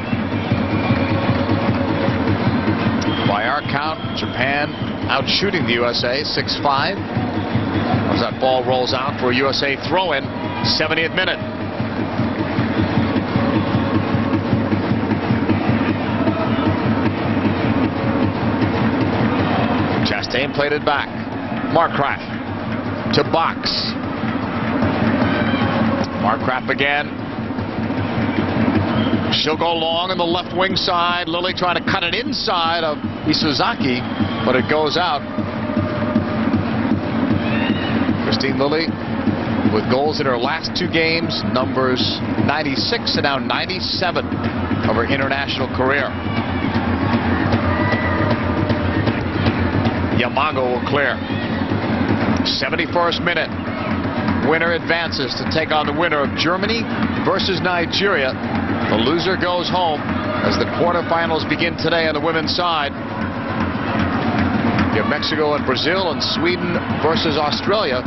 By our count, Japan out shooting the USA 6-5. As that ball rolls out for a USA throw-in, 70th minute. Chastain played it back. Markgraf to Boxx. Markgraf again. She'll go long on the left wing side. Lilly trying to cut it inside of Isozaki, but it goes out. Lilly with goals in her last 2 games, numbers 96 and now 97 of her international career. Yamago will clear. 71st minute. Winner advances to take on the winner of Germany versus Nigeria. The loser goes home as the quarterfinals begin today on the women's side. You have Mexico and Brazil, and Sweden versus Australia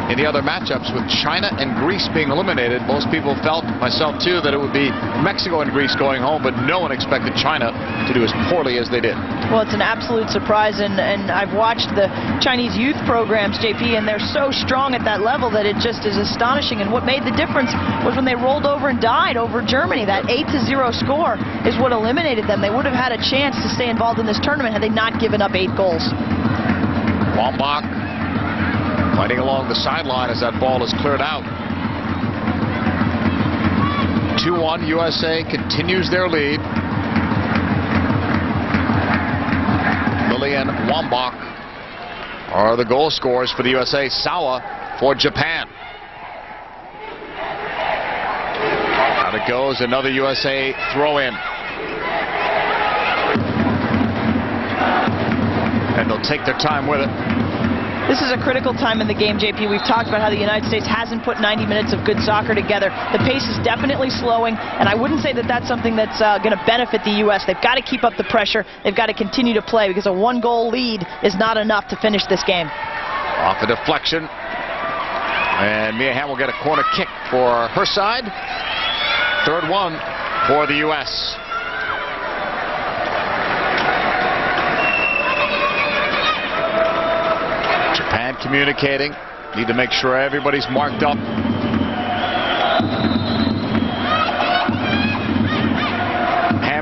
in the other matchups, with China and Greece being eliminated. Most people felt, myself too, that it would be Mexico and Greece going home, but no one expected China to do as poorly as they did. Well, it's an absolute surprise, and I've watched the Chinese youth programs, JP, and they're so strong at that level that it just is astonishing. And what made the difference was when they rolled over and died over Germany. That 8-0 score is what eliminated them. They would have had a chance to stay involved in this tournament had they not given up 8 goals. Wambach fighting along the sideline as that ball is cleared out. 2-1, USA continues their lead. Lilly and Wambach are the goal scorers for the USA. Sawa for Japan. Out it goes, another USA throw-in. And they'll take their time with it. This is a critical time in the game, JP. We've talked about how the United States hasn't put 90 minutes of good soccer together. The pace is definitely slowing, and I wouldn't say that that's something that's going to benefit the U.S. They've got to keep up the pressure. They've got to continue to play, because a 1-goal lead is not enough to finish this game. Off a deflection, and Mia Hamm will get a corner kick for her side. 3rd one for the U.S. Japan communicating. Need to make sure everybody's marked up.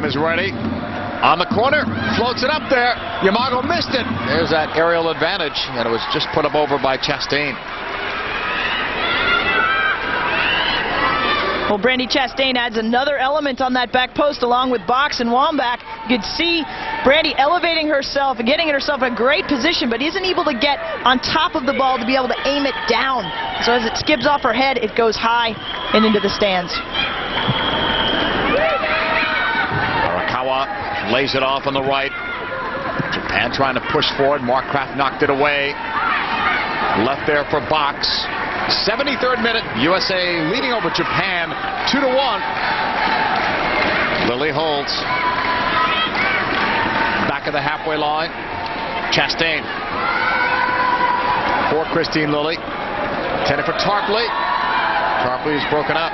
Hamm is ready. On the corner, floats it up there. Yamago missed it. There's that aerial advantage, and it was just put up over by Chastain. Well, Brandi Chastain adds another element on that back post along with Boxx and Wambach. You could see Brandi elevating herself and getting herself in a great position, but isn't able to get on top of the ball to be able to aim it down. So as it skips off her head, it goes high and into the stands. Arakawa lays it off on the right. Japan trying to push forward. Markgraf knocked it away. Left there for Boxx. 73rd minute, USA leading over Japan 2-1. Lilly holds. Back of the halfway line. Chastain. For Christine Lilly. Intended for Tarpley. Tarpley is broken up.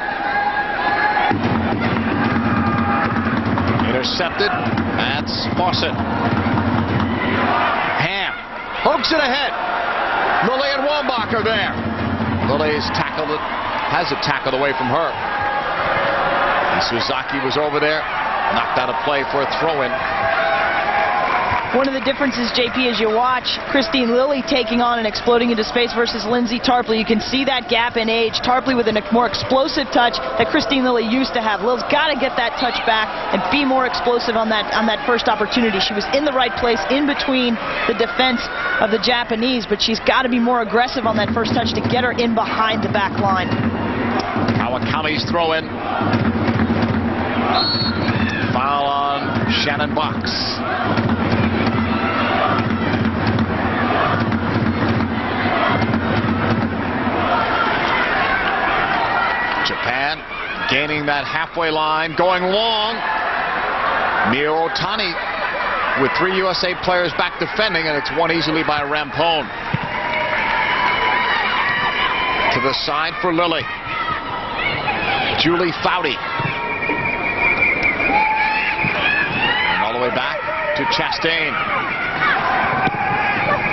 Intercepted. That's Fawcett. Hamm. Hooks it ahead. Lilly and Wambach are there. Lilly's tackled it, has it tackled away from her. Isozaki was over there, knocked out a play for a throw-in. One of the differences, JP, as you watch Christine Lilly taking on and exploding into space versus Lindsay Tarpley, you can see that gap in age. Tarpley with a more explosive touch that Christine Lilly used to have. Lil's got to get that touch back and be more explosive on that first opportunity. She was in the right place in between the defense of the Japanese, but she's got to be more aggressive on that first touch to get her in behind the back line. Kawakami's throw-in. Foul on Shannon Boxx. Japan gaining that halfway line, going long. Mio Otani with 3 USA players back defending, and it's won easily by Rampone. To the side for Lilly. Julie Foudy. And all the way back to Chastain.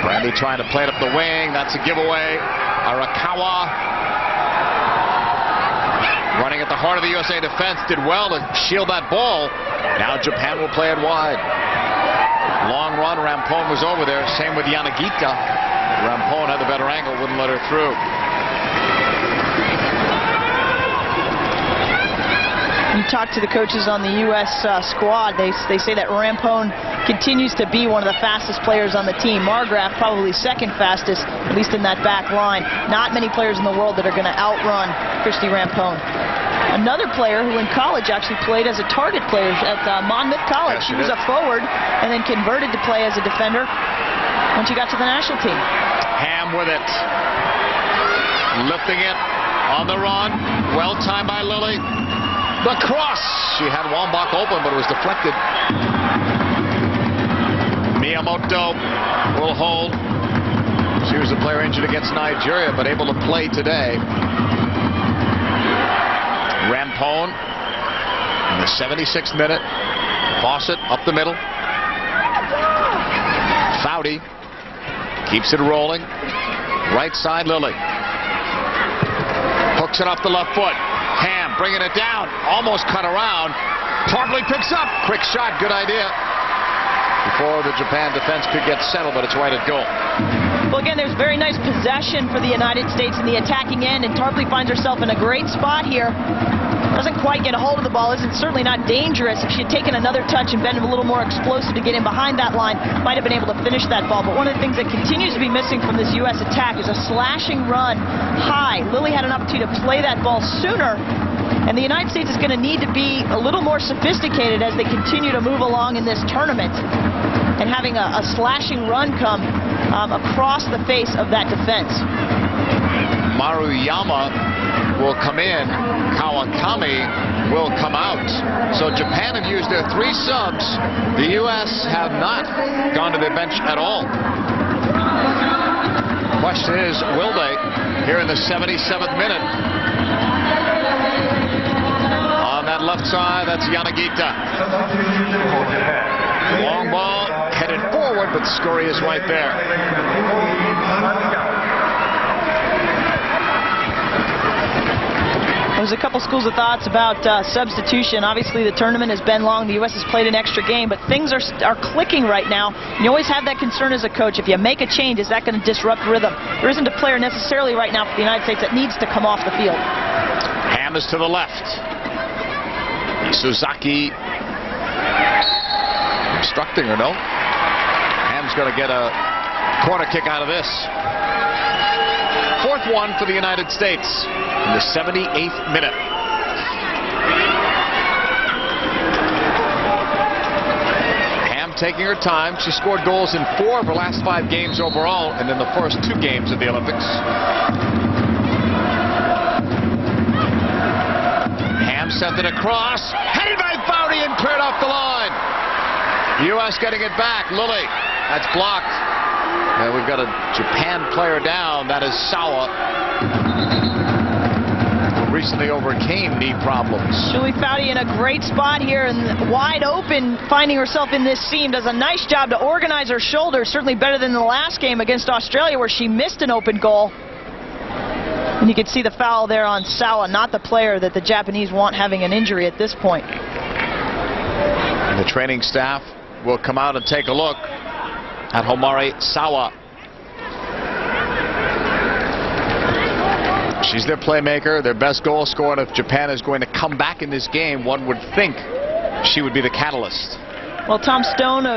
Brandi trying to play it up the wing. That's a giveaway. Arakawa running at the heart of the USA defense, did well to shield that ball. Now Japan will play it wide. Long run, Rampone was over there. Same with Yangita. Rampone had the better angle, wouldn't let her through. You talk to the coaches on the U.S. Squad, they say that Rampone continues to be one of the fastest players on the team. Markgraf probably second fastest, at least in that back line. Not many players in the world that are going to outrun Christy Rampone. Another player who in college actually played as a target player at Monmouth College. She was a forward and then converted to play as a defender when she got to the national team. Hamm with it. Lifting it on the run. Well timed by Lilly. The cross. She had Wambach open, but it was deflected. Miyamoto will hold. She was the player injured against Nigeria, but able to play today. Rampone in the 76th minute. Fawcett up the middle. Foudy keeps it rolling. Right side, Lilly. Hooks it off the left foot. Hamm bringing it down. Almost cut around. Tarpley picks up. Quick shot. Good idea. Before the Japan defense could get settled, but it's right at goal. Well, again, there's very nice possession for the United States in the attacking end, and Tarpley finds herself in a great spot here. Doesn't quite get a hold of the ball. Isn't certainly not dangerous. If she had taken another touch and been a little more explosive to get in behind that line, might have been able to finish that ball. But one of the things that continues to be missing from this U.S. attack is a slashing run high. Lilly had an opportunity to play that ball sooner, and the United States is going to need to be a little more sophisticated as they continue to move along in this tournament. And having a slashing run come across the face of that defense. Maruyama will come in. Kawakami will come out. So Japan have used their 3 subs. The U.S. have not gone to their bench at all. Question is, will they? Here in the 77th minute. On that left side, that's Yangita. Long ball, headed forward, but Scurry is right there. There's a couple schools of thoughts about substitution. Obviously, the tournament has been long. The U.S. has played an extra game, but things are clicking right now. You always have that concern as a coach. If you make a change, is that going to disrupt rhythm? There isn't a player necessarily right now for the United States that needs to come off the field. Hamm is to the left. Isozaki obstructing her, no? Hamm's going to get a corner kick out of this. Fourth one for the United States in the 78th minute. Hamm taking her time. She scored goals in 4 of her last 5 games overall, and in the first 2 games of the Olympics. Hamm sent it across, headed by Foudy and cleared off the line. U.S. getting it back. Lilly, that's blocked. And we've got a Japan player down. That is Sawa, who recently overcame knee problems. Julie Foudy in a great spot here and wide open, finding herself in this seam. Does a nice job to organize her shoulders. Certainly better than the last game against Australia where she missed an open goal. And you can see the foul there on Sawa, not the player that the Japanese want having an injury at this point. And the training staff will come out and take a look at Homari Sawa. She's their playmaker, their best goal scorer. And if Japan is going to come back in this game, one would think she would be the catalyst. Well, Tom Stone,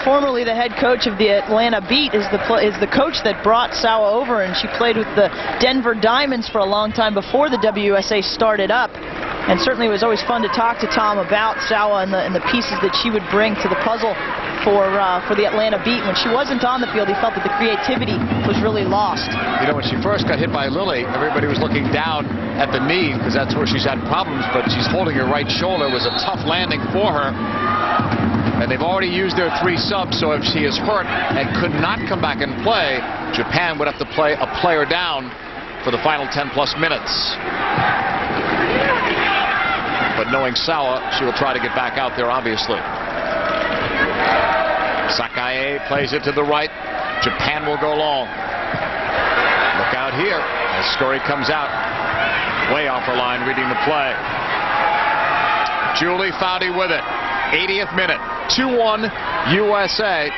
formerly the head coach of the Atlanta Beat, is the coach that brought Sawa over, and she played with the Denver Diamonds for a long time before the WUSA started up. And certainly it was always fun to talk to Tom about Sawa and the pieces that she would bring to the puzzle for the Atlanta Beat. When she wasn't on the field, he felt that the creativity was really lost. You know, when she first got hit by Lilly, everybody was looking down at the knee because that's where she's had problems, but she's holding her right shoulder. It was a tough landing for her. And they've already used their 3 subs, so if she is hurt and could not come back and play, Japan would have to play a player down for the final 10-plus minutes. But knowing Sawa, she will try to get back out there, obviously. Sakai plays it to the right. Japan will go long. Look out here as Scurry comes out. Way off her line, reading the play. Julie Foudy with it. 80th minute. 2-1 USA.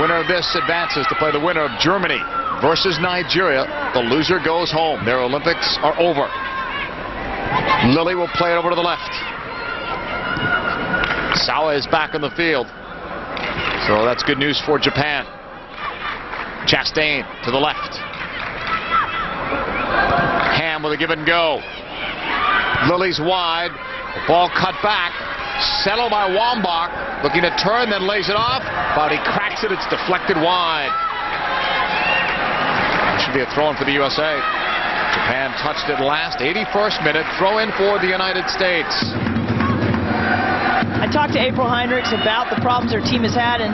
Winner of this advances to play the winner of Germany versus Nigeria. The loser goes home. Their Olympics are over. Lilly will play it over to the left. Sawa is back on the field. So that's good news for Japan. Chastain to the left. Hamm with a give and go. Lilly's wide. The ball cut back. Settled by Wambach. Looking to turn, then lays it off. Foudy cracks it. It's deflected wide. It should be a throw-in for the USA. Japan touched it last. 81st minute. Throw-in for the United States. I talked to April Heinrichs about the problems her team has had in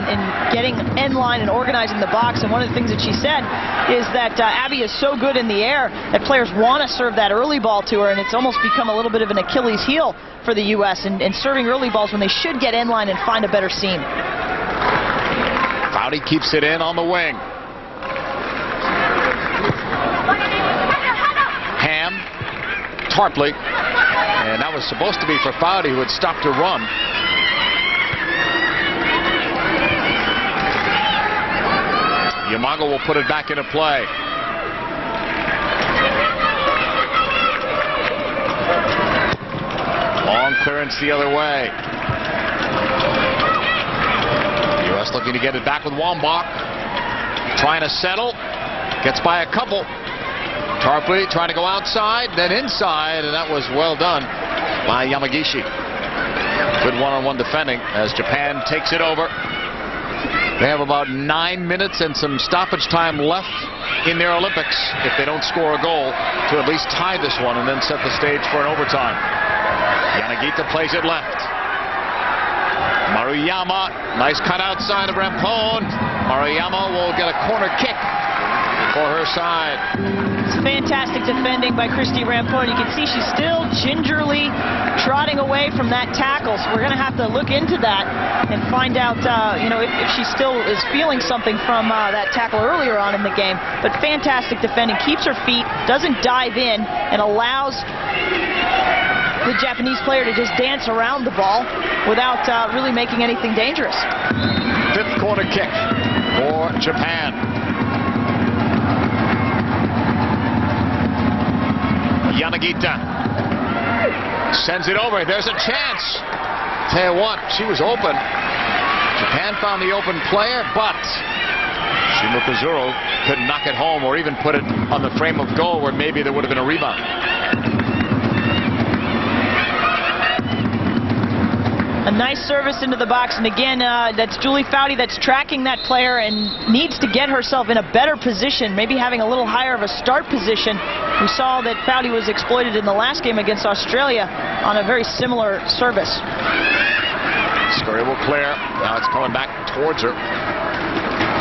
getting end line and organizing the box, and one of the things that she said is that Abby is so good in the air that players want to serve that early ball to her, and it's almost become a little bit of an Achilles heel for the U.S. in serving early balls when they should get end line and find a better seam. Foudy keeps it in on the wing. Hamm, Tarpley, and that was supposed to be for Foudy, who had stopped her run. Yamago will put it back into play. Long clearance the other way. U.S. looking to get it back with Wambach. Trying to settle. Gets by a couple. Tarpley trying to go outside, then inside, and that was well done by Yamagishi. Good one-on-one defending as Japan takes it over. They have about 9 minutes and some stoppage time left in their Olympics if they don't score a goal to at least tie this one and then set the stage for an overtime. Yangita plays it left. Maruyama, nice cut outside of Rampone. Maruyama will get a corner kick for her side. It's fantastic defending by Christy Rampone. You can see she's still gingerly trotting away from that tackle, so we're going to have to look into that and find out, if she still is feeling something from that tackle earlier on in the game. But fantastic defending, keeps her feet, doesn't dive in, and allows the Japanese player to just dance around the ball without really making anything dangerous. Fifth corner kick for Japan. Yangita sends it over. There's a chance. Tell you what, she was open. Japan found the open player, but Shimokozuru couldn't knock it home or even put it on the frame of goal where maybe there would have been a rebound. A nice service into the box, and again, that's Julie Foudy that's tracking that player and needs to get herself in a better position, maybe having a little higher of a start position. We saw that Foudy was exploited in the last game against Australia on a very similar service. Scurry will clear. Now it's coming back towards her.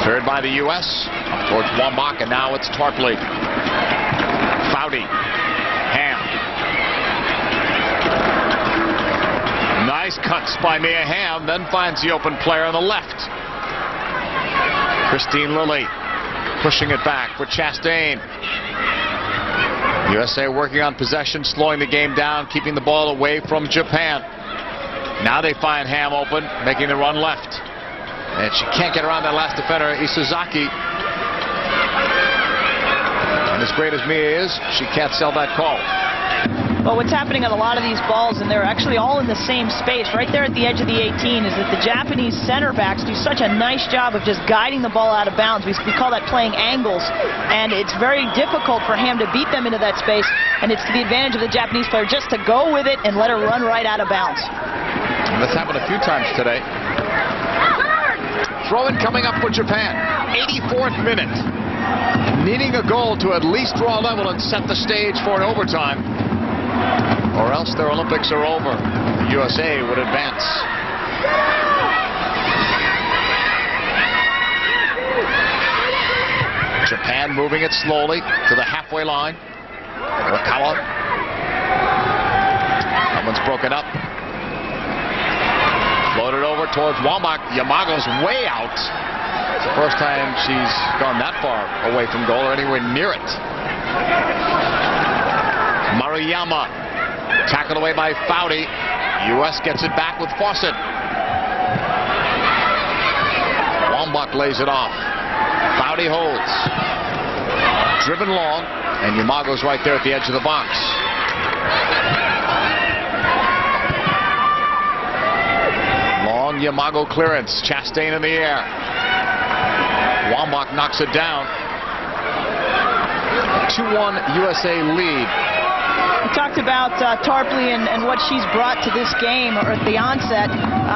Cleared by the U.S. Up towards Wambach, and now it's Tarpley. Foudy. Hamm. Nice cuts by Mia Hamm, then finds the open player on the left. Christine Lilly pushing it back for Chastain. USA working on possession, slowing the game down, keeping the ball away from Japan. Now they find Hamm open, making the run left. And she can't get around that last defender, Isozaki. And as great as Mia is, she can't sell that call. Well, what's happening on a lot of these balls, and they're actually all in the same space, right there at the edge of the 18, is that the Japanese center backs do such a nice job of just guiding the ball out of bounds. We call that playing angles, and it's very difficult for Hamm to beat them into that space, and it's to the advantage of the Japanese player just to go with it and let her run right out of bounds. And this happened a few times today. Throw-in coming up for Japan. 84th minute. Needing a goal to at least draw level and set the stage for an overtime, or else their Olympics are over. The USA would advance. Japan moving it slowly to the halfway line. Arakawa. That one's broken up. Floated over towards Wambach. Yamago's way out. It's the first time she's gone that far away from goal or anywhere near it. Maruyama tackled away by Foudy. U.S. gets it back with Fawcett. Wambach lays it off. Foudy holds. Driven long, and Yamago's right there at the edge of the box. Long Yamago clearance. Chastain in the air. Wambach knocks it down. 2-1 USA lead. We talked about Tarpley and what she's brought to this game or at the onset,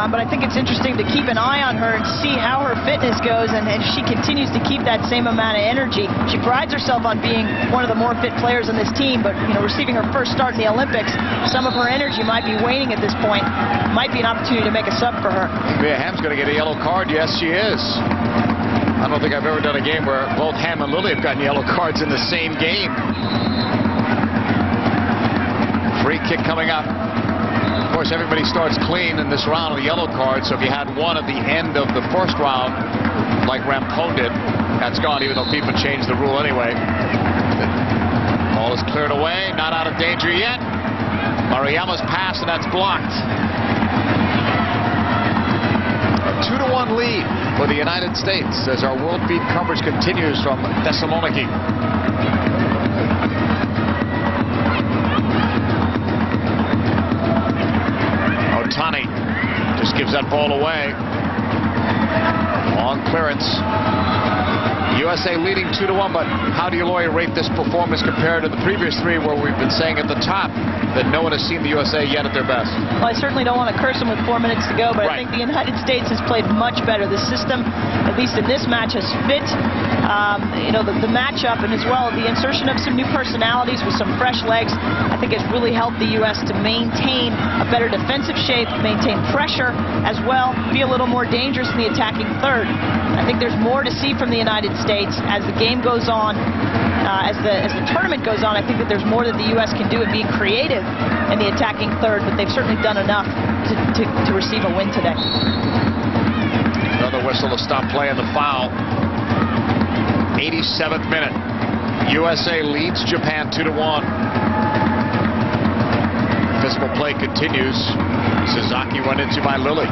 but I think it's interesting to keep an eye on her and see how her fitness goes, and she continues to keep that same amount of energy. She prides herself on being one of the more fit players on this team, but receiving her first start in the Olympics, some of her energy might be waning at this point. Might be an opportunity to make a sub for her. Mia Hamm's going to get a yellow card. Yes, she is. I don't think I've ever done a game where both Hamm and Lilly have gotten yellow cards in the same game. Free kick coming up. Of course, everybody starts clean in this round of the yellow card, so if you had one at the end of the first round, like Rampone did, that's gone, even though FIFA changed the rule anyway. The ball is cleared away, not out of danger yet. Maruyama's pass, and that's blocked. A 2-1 lead for the United States as our World Feed coverage continues from Thessaloniki. Otani just gives that ball away. Long clearance. USA leading 2-1, but how do you rate this performance compared to the previous three where we've been saying at the top that no one has seen the USA yet at their best? Well, I certainly don't want to curse them with 4 minutes to go, but right. I think the United States has played much better. The system, at least in this match, has fit the matchup, and as well the insertion of some new personalities with some fresh legs, I think has really helped the U.S. to maintain a better defensive shape, maintain pressure as well, be a little more dangerous in the attacking third. I think there's more to see from the United States as the game goes on, as the tournament goes on. I think that there's more that the U.S. can do in being creative in the attacking third, but they've certainly done enough to receive a win today. Another whistle to stop play and the foul. 87th minute. USA leads Japan 2-1. physical play continues. Isozaki went into by Lilly.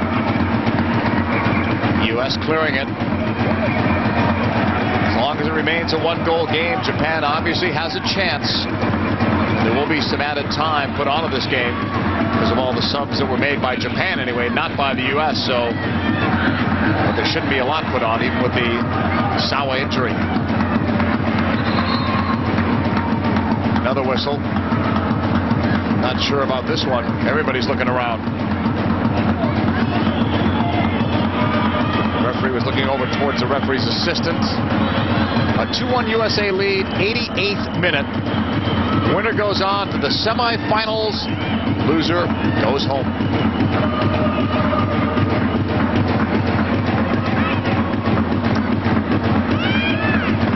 U.S. clearing it. As long as it remains a one-goal game, Japan obviously has a chance. There will be some added time put onto this game because of all the subs that were made by Japan anyway, not by the U.S. So but there shouldn't be a lot put on, even with the Sawa injury. Another whistle. Not sure about this one. Everybody's looking around. The referee was looking over towards the referee's assistant. A 2-1 USA lead, 88th minute. Winner goes on to the semifinals. Loser goes home.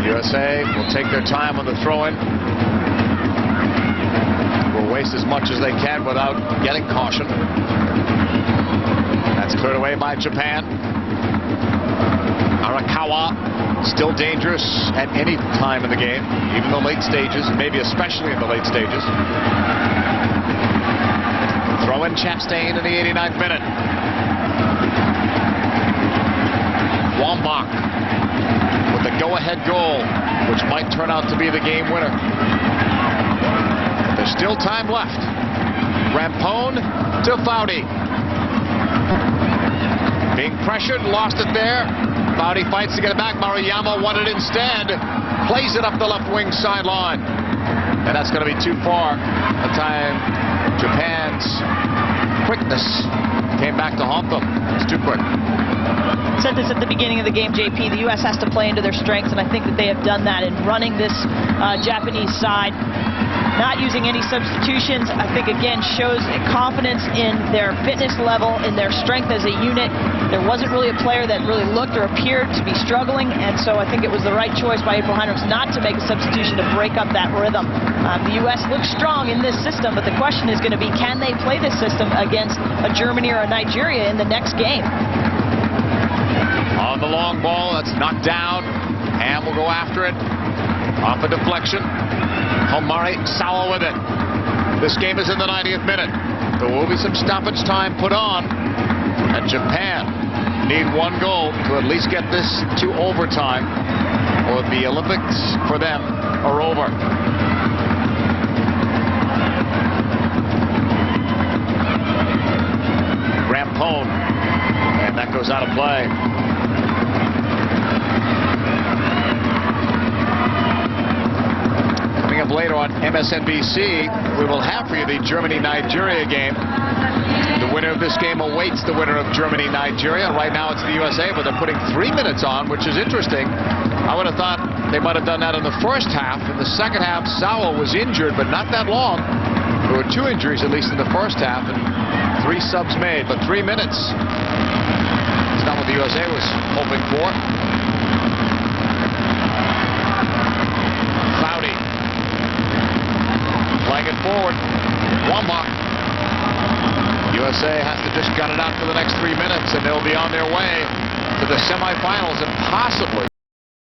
USA will take their time on the throw-in. Will waste as much as they can without getting caution. That's cleared away by Japan. Arakawa still dangerous at any time in the game, even the late stages, maybe especially in the late stages. Throw in Chastain in the 89th minute. Wambach with the go-ahead goal, which might turn out to be the game winner. But there's still time left. Rampone to Foudy. Being pressured, lost it there. Foudy fights to get it back. Maruyama won it instead. Plays it up the left wing sideline. And that's going to be too far. That time Japan's quickness came back to haunt them. It's too quick. I said this at the beginning of the game, JP. The U.S. has to play into their strengths, and I think that they have done that in running this Japanese side. Not using any substitutions, I think, again, shows confidence in their fitness level, in their strength as a unit. There wasn't really a player that really looked or appeared to be struggling, and so I think it was the right choice by Heinrichs not to make a substitution to break up that rhythm. The U.S. looks strong in this system, but the question is going to be, can they play this system against a Germany or a Nigeria in the next game? On the long ball, that's knocked down. Hamm will go after it. Off a deflection. Homari Sawa with it. This game is in the 90th minute. There will be some stoppage time put on. And Japan need one goal to at least get this to overtime, or the Olympics for them are over. Rampone. And that goes out of play. Up later on MSNBC, we will have for you the Germany-Nigeria game. The winner of this game awaits the winner of Germany-Nigeria. Right now it's the USA, but they're putting 3 minutes on, which is interesting. I would have thought they might have done that in the first half. In the second half, Sawa was injured, but not that long. There were 2 injuries, at least in the first half, and 3 subs made, but 3 minutes. It's not what the USA was hoping for. Playing it forward. Wambach. USA has to just gut it out for the next 3 minutes, and they'll be on their way to the semifinals and possibly